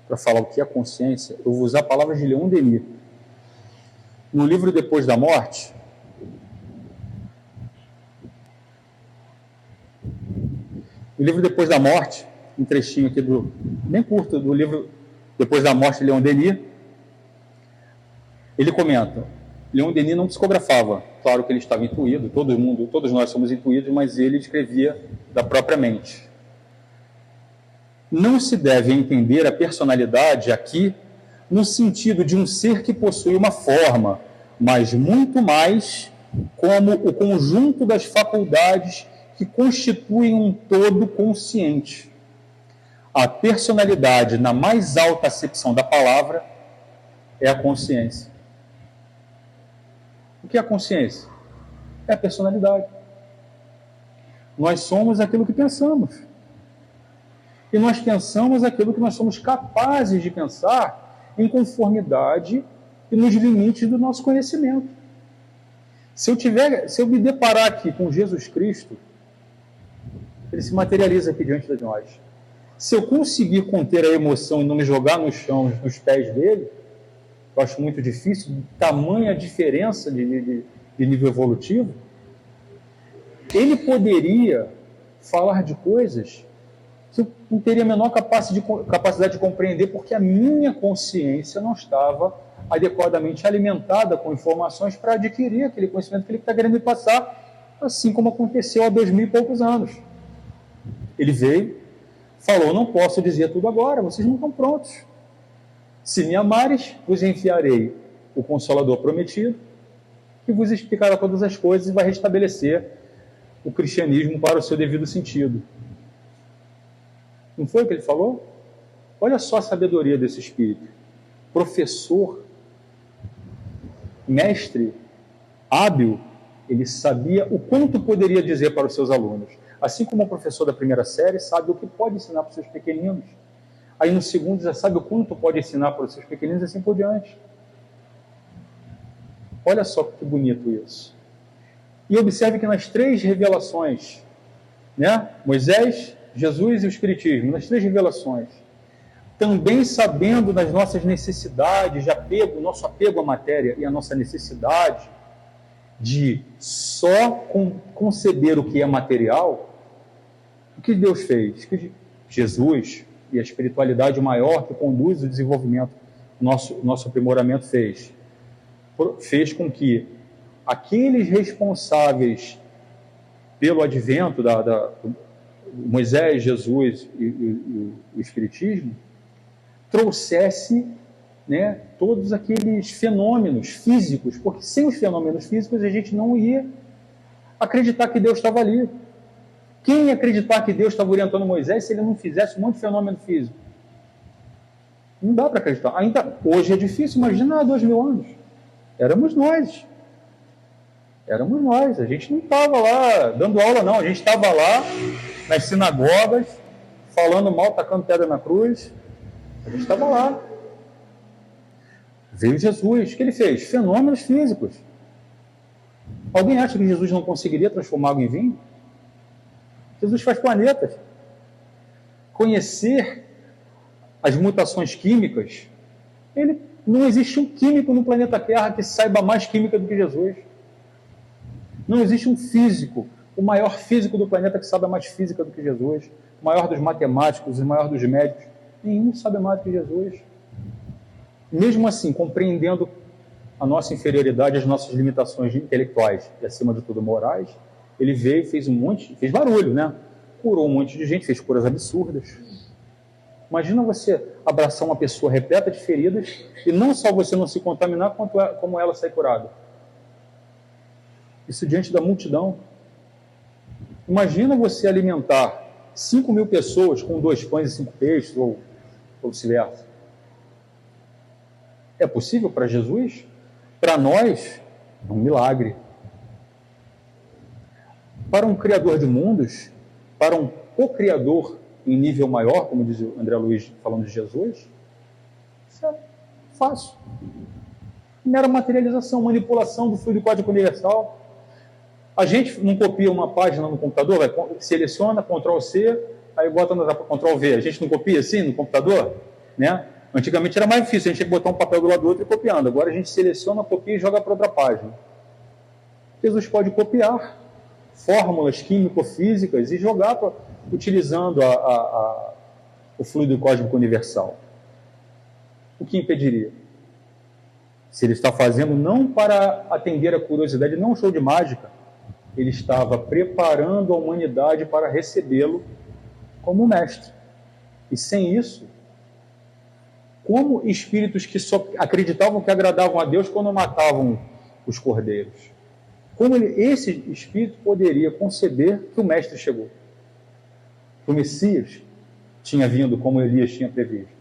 para falar o que é consciência, eu vou usar a palavra de Leon Denis. No livro Depois da Morte, o livro Depois da Morte, um trechinho aqui bem curto do livro Depois da Morte de Leon Denis, ele comenta, Leon Denis não psicografava, claro que ele estava intuído, todos nós somos intuídos, mas ele escrevia da própria mente. Não se deve entender a personalidade aqui no sentido de um ser que possui uma forma, mas muito mais como o conjunto das faculdades que constituem um todo consciente. A personalidade, na mais alta acepção da palavra, é a consciência. O que é a consciência? É a personalidade. Nós somos aquilo que pensamos. E nós pensamos aquilo que nós somos capazes de pensar em conformidade e nos limites do nosso conhecimento. Se eu me deparar aqui com Jesus Cristo, ele se materializa aqui diante de nós. Se eu conseguir conter a emoção e não me jogar no chão, nos pés dele, eu acho muito difícil, tamanha diferença de nível evolutivo, ele poderia falar de coisas que eu não teria a menor capacidade de compreender, porque a minha consciência não estava adequadamente alimentada com informações para adquirir aquele conhecimento que ele está querendo me passar, assim como aconteceu há 2000 e poucos anos. Ele veio, falou, não posso dizer tudo agora, vocês não estão prontos. Se me amares, vos enviarei o Consolador prometido, que vos explicará todas as coisas e vai restabelecer o cristianismo para o seu devido sentido. Não foi o que ele falou? Olha só a sabedoria desse espírito. Professor, mestre, hábil, ele sabia o quanto poderia dizer para os seus alunos. Assim como o professor da primeira série sabe o que pode ensinar para os seus pequeninos. Aí no segundo já sabe o quanto pode ensinar para os seus pequeninos e assim por diante. Olha só que bonito isso. E observe que nas 3 revelações, né? Moisés, Jesus e o Espiritismo, nas 3 revelações, também sabendo das nossas necessidades de apego, nosso apego à matéria e a nossa necessidade de só conceber o que é material, o que Deus fez? Que Jesus e a espiritualidade maior que conduz o desenvolvimento, nosso aprimoramento fez com que aqueles responsáveis pelo advento Moisés, Jesus e o Espiritismo trouxesse, né, todos aqueles fenômenos físicos, porque sem os fenômenos físicos a gente não ia acreditar que Deus estava ali. Quem ia acreditar que Deus estava orientando Moisés se ele não fizesse um monte de fenômeno físico? Não dá para acreditar. Ainda hoje é difícil, imagina há 2000 anos. Éramos nós. A gente não estava lá dando aula, não. A gente estava lá nas sinagogas, falando mal, tacando pedra na cruz. A gente estava lá. Veio Jesus. O que ele fez? Fenômenos físicos. Alguém acha que Jesus não conseguiria transformar água em vinho? Jesus faz planetas. Conhecer as mutações químicas, não existe um químico no planeta Terra que saiba mais química do que Jesus. Não existe um físico, o maior físico do planeta que saiba mais física do que Jesus, o maior dos matemáticos, o maior dos médicos. Nenhum sabe mais do que Jesus. Mesmo assim, compreendendo a nossa inferioridade, as nossas limitações intelectuais e, acima de tudo, morais, ele veio e fez barulho, né? Curou um monte de gente, fez curas absurdas. Imagina você abraçar uma pessoa repleta de feridas e não só você não se contaminar, como ela sai curada. Isso diante da multidão. Imagina você alimentar 5.000 pessoas com 2 pães e 5 peixes, ou vice-versa. É possível para Jesus? Para nós, é um milagre. Para um criador de mundos, para um co-criador em nível maior, como diz o André Luiz falando de Jesus, isso é fácil. Mera materialização, manipulação do fluido código universal. A gente não copia uma página no computador, seleciona, Ctrl+C, aí bota no Ctrl+V. A gente não copia assim no computador? Né? Antigamente era mais difícil, a gente tinha que botar um papel do lado do outro e ir copiando. Agora a gente seleciona, copia e joga para outra página. Jesus pode copiar fórmulas químico-físicas e jogar utilizando o fluido cósmico universal. O que impediria? Se ele está fazendo não para atender a curiosidade, não um show de mágica, ele estava preparando a humanidade para recebê-lo como mestre. E sem isso, como espíritos que só acreditavam que agradavam a Deus quando matavam os cordeiros, como esse espírito poderia conceber que o mestre chegou? Que o Messias tinha vindo como Elias tinha previsto.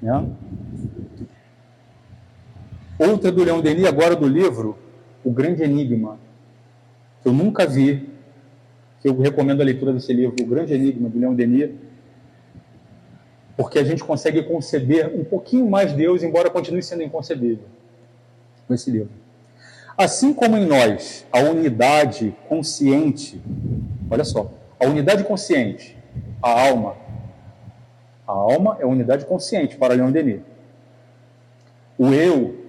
Né? Outra do Leon Denis, agora do livro O Grande Enigma, que eu nunca vi, que eu recomendo a leitura desse livro, O Grande Enigma, do Leon Denis, porque a gente consegue conceber um pouquinho mais Deus, embora continue sendo inconcebível, com esse livro. Assim como em nós, a unidade consciente, olha só, a unidade consciente, a alma é a unidade consciente para Leon Denis. O eu,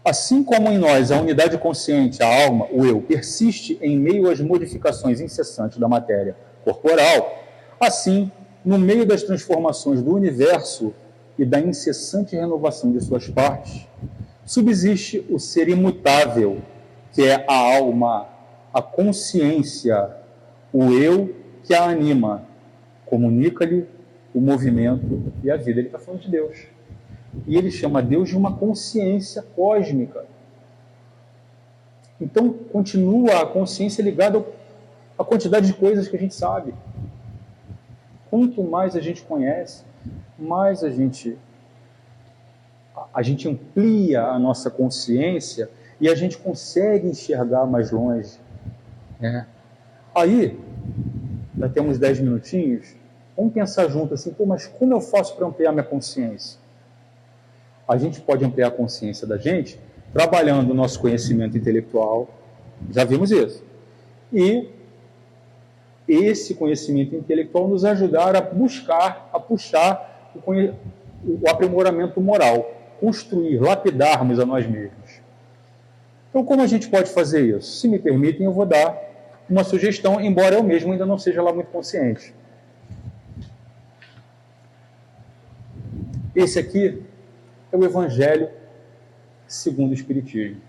assim como em nós a unidade consciente, a alma, o eu, persiste em meio às modificações incessantes da matéria corporal, assim, no meio das transformações do universo e da incessante renovação de suas partes, subsiste o ser imutável, que é a alma, a consciência, o eu que a anima, comunica-lhe o movimento e a vida. Ele está falando de Deus. E ele chama Deus de uma consciência cósmica. Então, continua a consciência ligada à quantidade de coisas que a gente sabe. Quanto mais a gente conhece, mais a gente amplia a nossa consciência e a gente consegue enxergar mais longe. Né? Aí, já temos 10 minutinhos, vamos pensar junto assim, mas como eu faço para ampliar minha consciência? A gente pode ampliar a consciência da gente trabalhando o nosso conhecimento intelectual, já vimos isso. E esse conhecimento intelectual nos ajudar a buscar, a puxar o aprimoramento moral, construir, lapidarmos a nós mesmos. Então, como a gente pode fazer isso? Se me permitem, eu vou dar uma sugestão, embora eu mesmo ainda não seja lá muito consciente. Esse aqui é o Evangelho segundo o Espiritismo.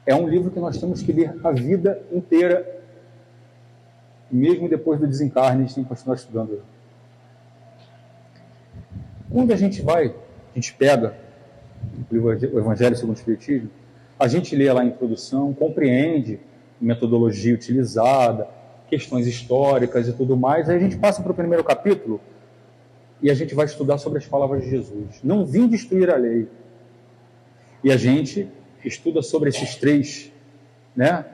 É um livro que nós temos que ler a vida inteira, mesmo depois do desencarne, a gente tem que continuar estudando. Quando a gente pega o Evangelho segundo o Espiritismo, a gente lê lá a introdução, compreende a metodologia utilizada, questões históricas e tudo mais, aí a gente passa para o primeiro capítulo e a gente vai estudar sobre as palavras de Jesus. Não vim destruir a lei. E a gente estuda sobre esses três, né?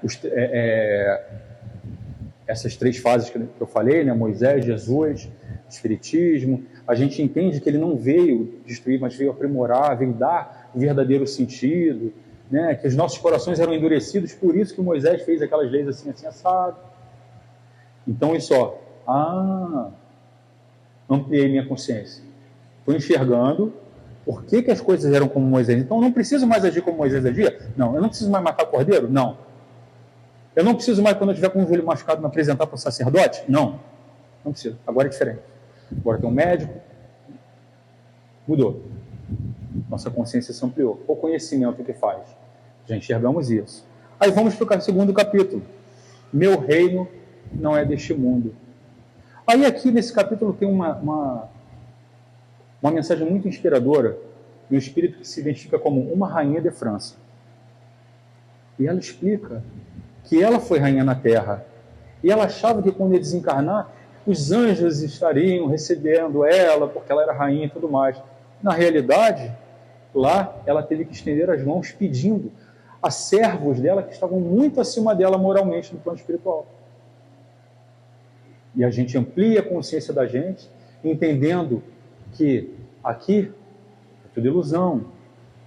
Essas três fases que eu falei, né? Moisés, Jesus, Espiritismo. A gente entende que ele não veio destruir, mas veio aprimorar, veio dar o verdadeiro sentido, né? Que os nossos corações eram endurecidos, por isso que Moisés fez aquelas leis assim, assim, assado. Então, isso, ampliei minha consciência. Estou enxergando por que as coisas eram como Moisés. Então, eu não preciso mais agir como Moisés agia? Não. Eu não preciso mais matar cordeiro? Não. Eu não preciso mais, quando eu estiver com o joelho machucado, me apresentar para o sacerdote? Não. Não preciso. Agora é diferente. Agora tem um médico. Mudou. Nossa consciência se ampliou. O conhecimento que faz. Já enxergamos isso. Aí vamos para o segundo capítulo. Meu reino não é deste mundo. Aí aqui nesse capítulo tem uma mensagem muito inspiradora de um espírito que se identifica como uma rainha de França. E ela explica que ela foi rainha na Terra. E ela achava que quando ia desencarnar, os anjos estariam recebendo ela, porque ela era rainha e tudo mais. Na realidade, lá ela teve que estender as mãos pedindo a servos dela que estavam muito acima dela moralmente no plano espiritual. E a gente amplia a consciência da gente, entendendo que aqui é tudo ilusão,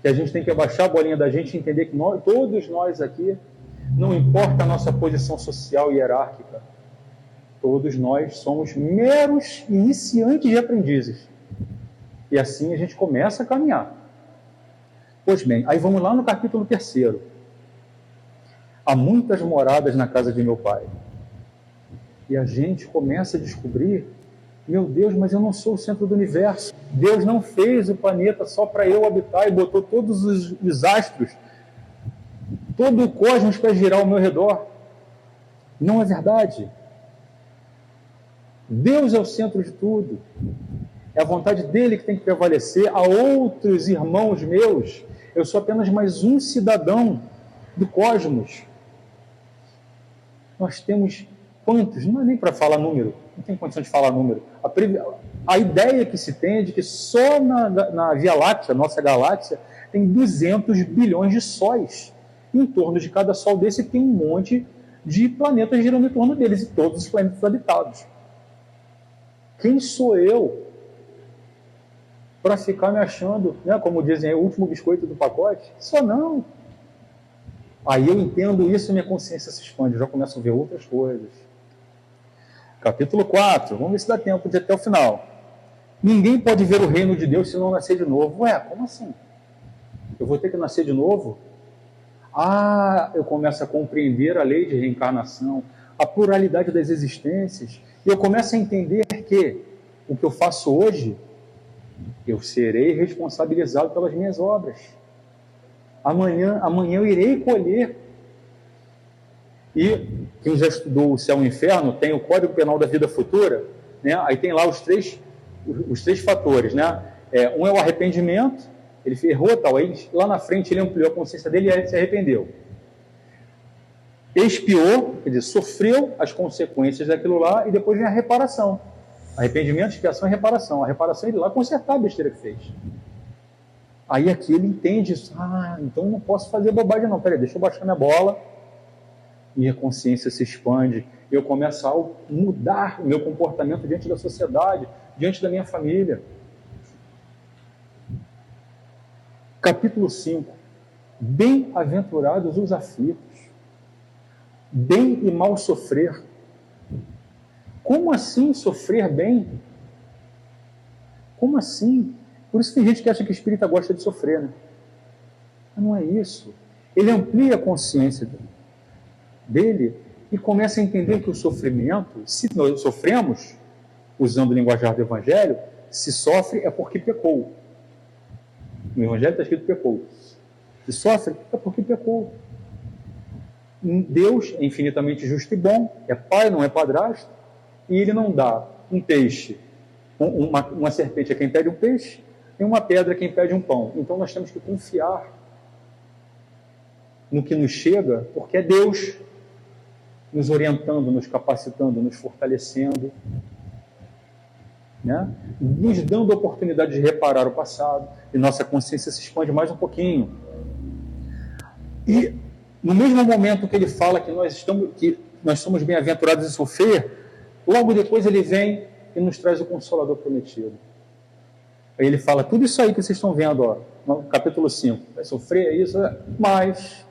que a gente tem que abaixar a bolinha da gente e entender que todos nós aqui, não importa a nossa posição social e hierárquica, todos nós somos meros iniciantes e aprendizes. E assim a gente começa a caminhar. Pois bem, aí vamos lá no capítulo 3. Há muitas moradas na casa de meu pai. E a gente começa a descobrir, meu Deus, mas eu não sou o centro do universo. Deus não fez o planeta só para eu habitar e botou todos os astros, todo o cosmos para girar ao meu redor. Não é verdade. Deus é o centro de tudo. É a vontade dele que tem que prevalecer. A outros irmãos meus, eu sou apenas mais um cidadão do cosmos. Nós temos quantos? Não é nem para falar número, não tem condição de falar número. A ideia que se tem é de que só na Via Láctea, nossa galáxia, tem 200 bilhões de sóis. Em torno de cada sol desse tem um monte de planetas girando em torno deles, e todos os planetas habitados. Quem sou eu para ficar me achando, né, como dizem, é o último biscoito do pacote? Só não. Aí eu entendo isso e minha consciência se expande, eu já começo a ver outras coisas. Capítulo 4, vamos ver se dá tempo de ir até o final. Ninguém pode ver o reino de Deus se não nascer de novo. Ué, como assim? Eu vou ter que nascer de novo? Eu começo a compreender a lei de reencarnação, a pluralidade das existências, e eu começo a entender que o que eu faço hoje, eu serei responsabilizado pelas minhas obras. Amanhã eu irei colher. E quem já estudou o Céu e o Inferno tem o Código Penal da Vida Futura, né? Aí tem lá os três fatores, né? Um é o arrependimento, ele errou tal, aí lá na frente ele ampliou a consciência dele e aí ele se arrependeu. expiou, quer dizer, sofreu as consequências daquilo lá, e depois vem a reparação. Arrependimento, expiação e reparação. A reparação é ir lá consertar a besteira que fez. Aí aqui ele entende isso. Então não posso fazer bobagem não. Peraí, deixa eu baixar minha bola. E a consciência se expande. Eu começo a mudar o meu comportamento diante da sociedade, diante da minha família. Capítulo 5. Bem-aventurados os aflitos. Bem e mal sofrer. Como assim sofrer bem? Como assim? Por isso tem gente que acha que o espírita gosta de sofrer, né? Mas não é isso. Ele amplia a consciência dele e começa a entender que o sofrimento, se nós sofremos, usando o linguajar do Evangelho, se sofre é porque pecou. No Evangelho está escrito pecou. Se sofre é porque pecou. Deus é infinitamente justo e bom, é pai, não é padrasto, e ele não dá um peixe, uma serpente a quem pede um peixe, e uma pedra a quem pede um pão. Então nós temos que confiar no que nos chega, porque é Deus nos orientando, nos capacitando, nos fortalecendo, né? Nos dando a oportunidade de reparar o passado, e nossa consciência se expande mais um pouquinho. E no mesmo momento que ele fala que nós somos bem-aventurados em sofrer, logo depois ele vem e nos traz o Consolador prometido. Aí ele fala, tudo isso aí que vocês estão vendo, ó, no capítulo 5, vai sofrer, é isso, mas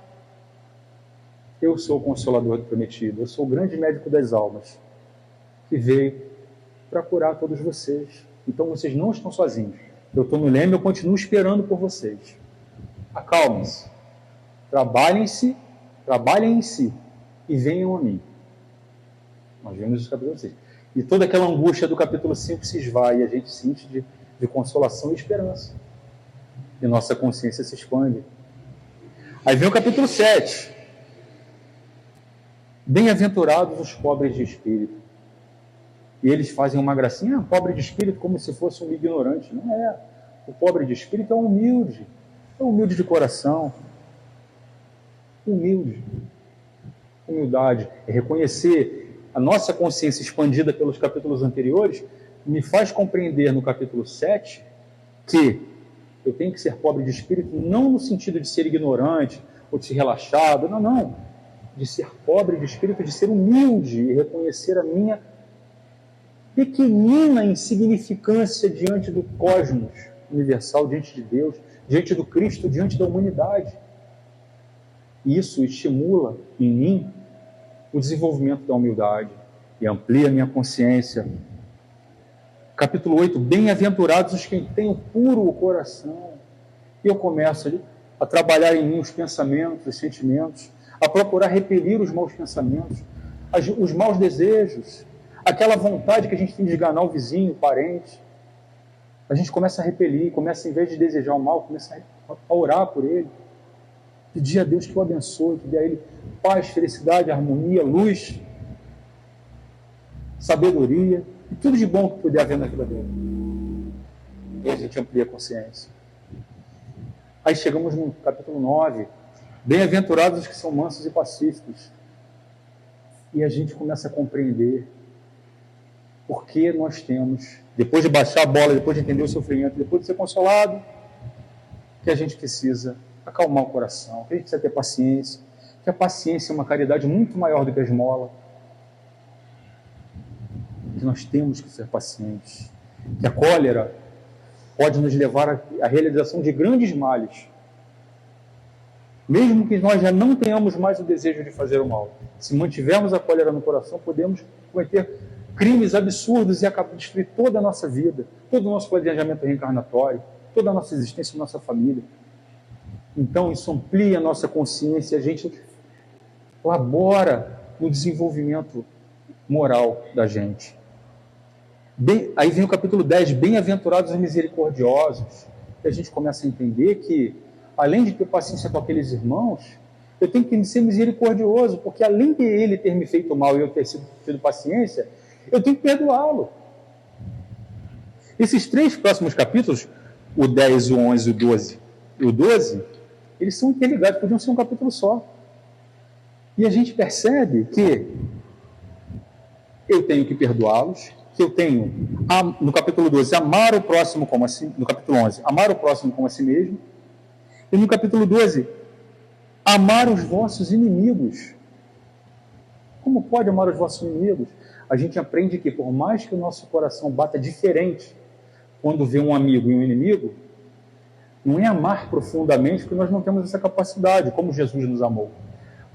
eu sou o Consolador prometido, eu sou o grande médico das almas, que veio para curar todos vocês. Então vocês não estão sozinhos. Eu estou no leme, eu continuo esperando por vocês. Acalmem-se. Trabalhem em si e venham a mim. Nós vemos o capítulo 6. E toda aquela angústia do capítulo 5 se esvai e a gente se enche de consolação e esperança. E nossa consciência se expande. Aí vem o capítulo 7. Bem-aventurados os pobres de espírito. E eles fazem uma gracinha, pobre de espírito, como se fosse um ignorante. Não é. O pobre de espírito é humilde de coração. Humildade é reconhecer a nossa consciência expandida pelos capítulos anteriores, me faz compreender no capítulo 7 que eu tenho que ser pobre de espírito, não no sentido de ser ignorante ou de ser relaxado, não, de ser pobre de espírito, de ser humilde e reconhecer a minha pequenina insignificância diante do cosmos universal, diante de Deus, diante do Cristo, diante da humanidade. Isso estimula em mim o desenvolvimento da humildade e amplia a minha consciência. Capítulo 8, bem-aventurados os que têm o puro coração. E eu começo ali a trabalhar em mim os pensamentos, os sentimentos, a procurar repelir os maus pensamentos, os maus desejos, aquela vontade que a gente tem de enganar o vizinho, o parente. A gente começa a repelir, começa, em vez de desejar o mal, começa a orar por ele. Pedir a Deus que o abençoe, que dê a ele paz, felicidade, harmonia, luz, sabedoria, e tudo de bom que puder haver na vida dele. E a gente amplia a consciência. Aí chegamos no capítulo 9. Bem-aventurados os que são mansos e pacíficos. E a gente começa a compreender por que nós temos, depois de baixar a bola, depois de entender o sofrimento, depois de ser consolado, que a gente precisa acalmar o coração, que a gente precisa ter paciência, que a paciência é uma caridade muito maior do que a esmola, que nós temos que ser pacientes, que a cólera pode nos levar à realização de grandes males, mesmo que nós já não tenhamos mais o desejo de fazer o mal. Se mantivermos a cólera no coração, podemos cometer crimes absurdos e acabar destruir toda a nossa vida, todo o nosso planejamento reencarnatório, toda a nossa existência, nossa família. Então isso amplia a nossa consciência, a gente labora no desenvolvimento moral da gente. Aí vem o capítulo 10, bem-aventurados e misericordiosos. E a gente começa a entender que, além de ter paciência com aqueles irmãos, eu tenho que ser misericordioso, porque além de ele ter me feito mal e eu ter tido paciência, eu tenho que perdoá-lo. Esses 3 próximos capítulos, o 10, o 11, o 12 e o 12, eles são interligados, podiam ser um capítulo só. E a gente percebe que eu tenho que perdoá-los, que eu tenho, no capítulo 12, amar o próximo como a si, no capítulo 11, amar o próximo como a si mesmo, e no capítulo 12, amar os vossos inimigos. Como pode amar os vossos inimigos? A gente aprende que, por mais que o nosso coração bata diferente quando vê um amigo e um inimigo, não é amar profundamente, porque nós não temos essa capacidade, como Jesus nos amou.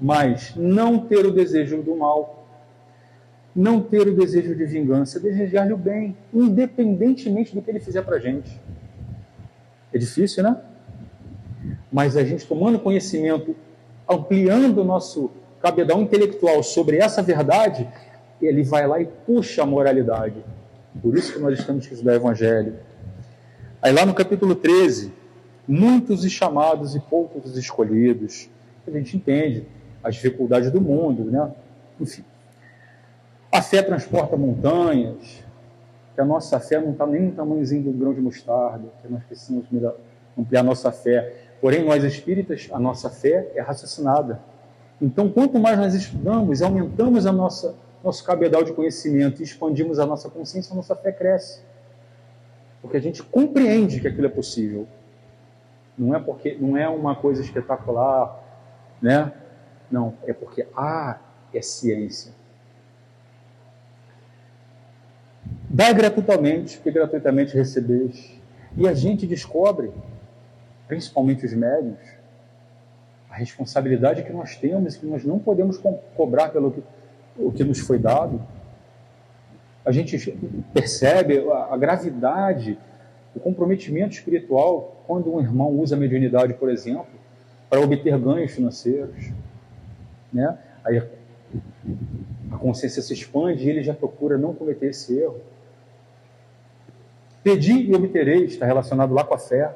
Mas não ter o desejo do mal, não ter o desejo de vingança, desejar-lhe o bem, independentemente do que ele fizer para a gente. É difícil, né? Mas a gente tomando conhecimento, ampliando o nosso cabedal intelectual sobre essa verdade, ele vai lá e puxa a moralidade. Por isso que nós temos que estudar o Evangelho. Aí lá no capítulo 13, muitos os chamados e poucos os escolhidos. A gente entende as dificuldades do mundo, né? Enfim. A fé transporta montanhas, que a nossa fé não está nem no tamanhozinho do grão de mostarda, que nós precisamos ampliar a nossa fé. Porém, nós espíritas, a nossa fé é raciocinada. Então, quanto mais nós estudamos, aumentamos nosso cabedal de conhecimento e expandimos a nossa consciência, a nossa fé cresce. Porque a gente compreende que aquilo é possível. Não é uma coisa espetacular, né? Não, é porque é ciência. Dá gratuitamente, porque gratuitamente recebeis. E a gente descobre, principalmente os médiuns, a responsabilidade que nós temos, que nós não podemos cobrar pelo que nos foi dado. A gente percebe a gravidade, o comprometimento espiritual quando um irmão usa a mediunidade, por exemplo, para obter ganhos financeiros, né? Aí a consciência se expande e ele já procura não cometer esse erro. Pedi e obtereis, está relacionado lá com a fé.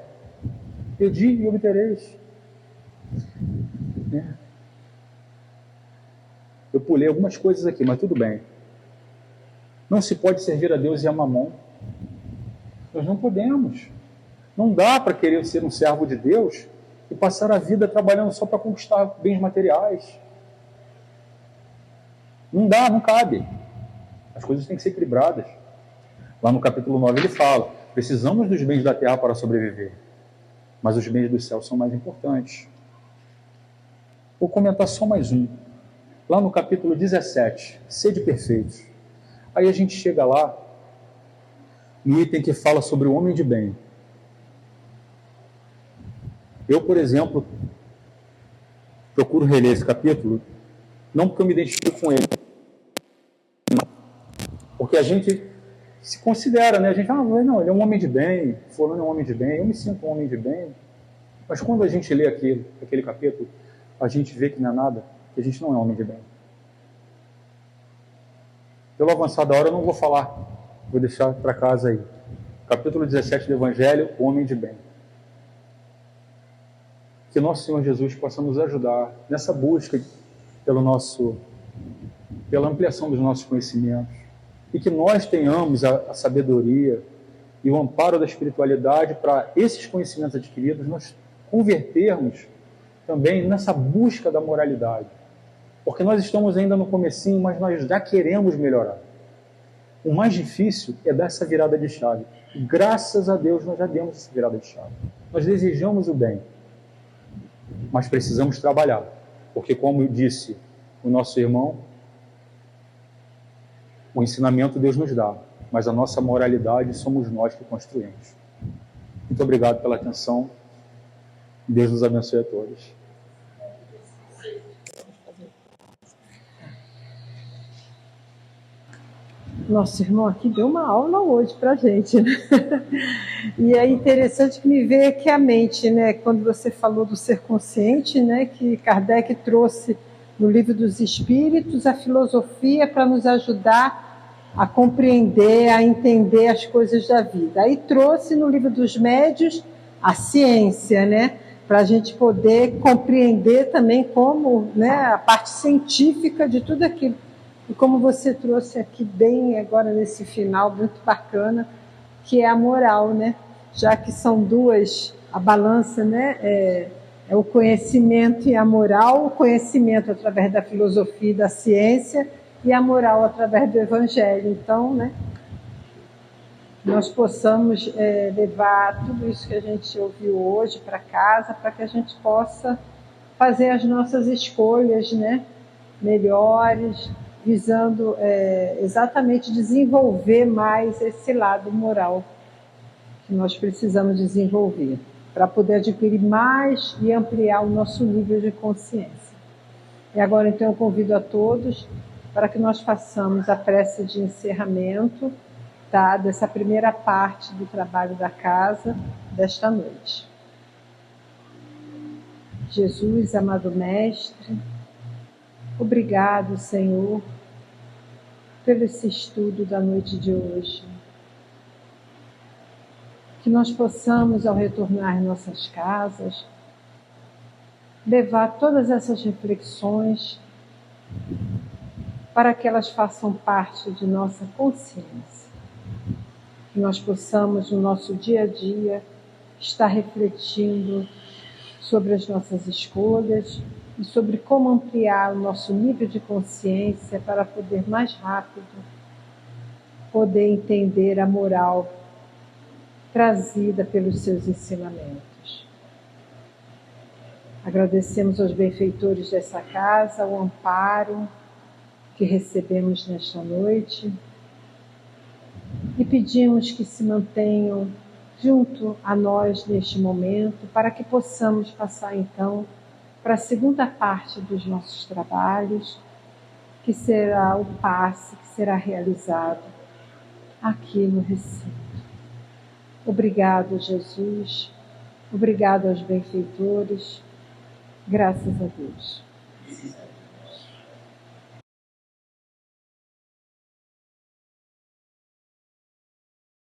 Pedi e obtereis. Né? Eu pulei algumas coisas aqui, mas tudo bem. Não se pode servir a Deus e a Mamon. Nós não podemos. Não dá para querer ser um servo de Deus e passar a vida trabalhando só para conquistar bens materiais. Não dá, não cabe. As coisas têm que ser equilibradas. Lá no capítulo 9 ele fala, precisamos dos bens da terra para sobreviver, mas os bens do céu são mais importantes. Vou comentar só mais um. Lá no capítulo 17, sede perfeitos. Aí a gente chega lá, no item que fala sobre o homem de bem. Eu, por exemplo, procuro reler esse capítulo, não porque eu me identifico com ele, porque a gente se considera, né? A gente fala, não, ele é um homem de bem, fulano é um homem de bem, eu me sinto um homem de bem. Mas quando a gente lê aquele capítulo, a gente vê que não é nada, que a gente não é um homem de bem. Pelo avançar da hora eu não vou falar, vou deixar para casa aí. Capítulo 17 do Evangelho, o homem de bem. Que nosso Senhor Jesus possa nos ajudar nessa busca pela ampliação dos nossos conhecimentos e que nós tenhamos a sabedoria e o amparo da espiritualidade para esses conhecimentos adquiridos nós convertermos também nessa busca da moralidade. Porque nós estamos ainda no comecinho, mas nós já queremos melhorar. O mais difícil é dar essa virada de chave. E, graças a Deus nós já demos essa virada de chave. Nós desejamos o bem, mas precisamos trabalhar. Porque, como disse o nosso irmão, o ensinamento Deus nos dá, mas a nossa moralidade somos nós que construímos. Muito obrigado pela atenção. Deus nos abençoe a todos. Nosso irmão aqui deu uma aula hoje para a gente, né? E é interessante que me veio aqui a mente, né? Quando você falou do ser consciente, né? Que Kardec trouxe no Livro dos Espíritos a filosofia para nos ajudar a compreender, a entender as coisas da vida. Aí trouxe no Livro dos Médiuns a ciência, né? Para a gente poder compreender também como, né? A parte científica de tudo aquilo. E como você trouxe aqui bem agora nesse final, muito bacana, que é a moral, né? Já que são duas, a balança, né? É o conhecimento e a moral, o conhecimento através da filosofia e da ciência e a moral através do Evangelho. Então, né, nós possamos levar tudo isso que a gente ouviu hoje para casa, para que a gente possa fazer as nossas escolhas, né, melhores, visando exatamente desenvolver mais esse lado moral que nós precisamos desenvolver, para poder adquirir mais e ampliar o nosso nível de consciência. E agora, então, eu convido a todos para que nós façamos a prece de encerramento, tá, dessa primeira parte do trabalho da casa desta noite. Jesus, amado Mestre, obrigado, Senhor, pelo esse estudo da noite de hoje. Que nós possamos, ao retornar às nossas casas, levar todas essas reflexões para que elas façam parte de nossa consciência. Que nós possamos, no nosso dia a dia, estar refletindo sobre as nossas escolhas e sobre como ampliar o nosso nível de consciência para poder mais rápido poder entender a moral trazida pelos seus ensinamentos. Agradecemos aos benfeitores dessa casa o amparo que recebemos nesta noite e pedimos que se mantenham junto a nós neste momento para que possamos passar então para a segunda parte dos nossos trabalhos, que será o passe que será realizado aqui no recinto. Obrigado, Jesus. Obrigado aos benfeitores. Graças a Deus.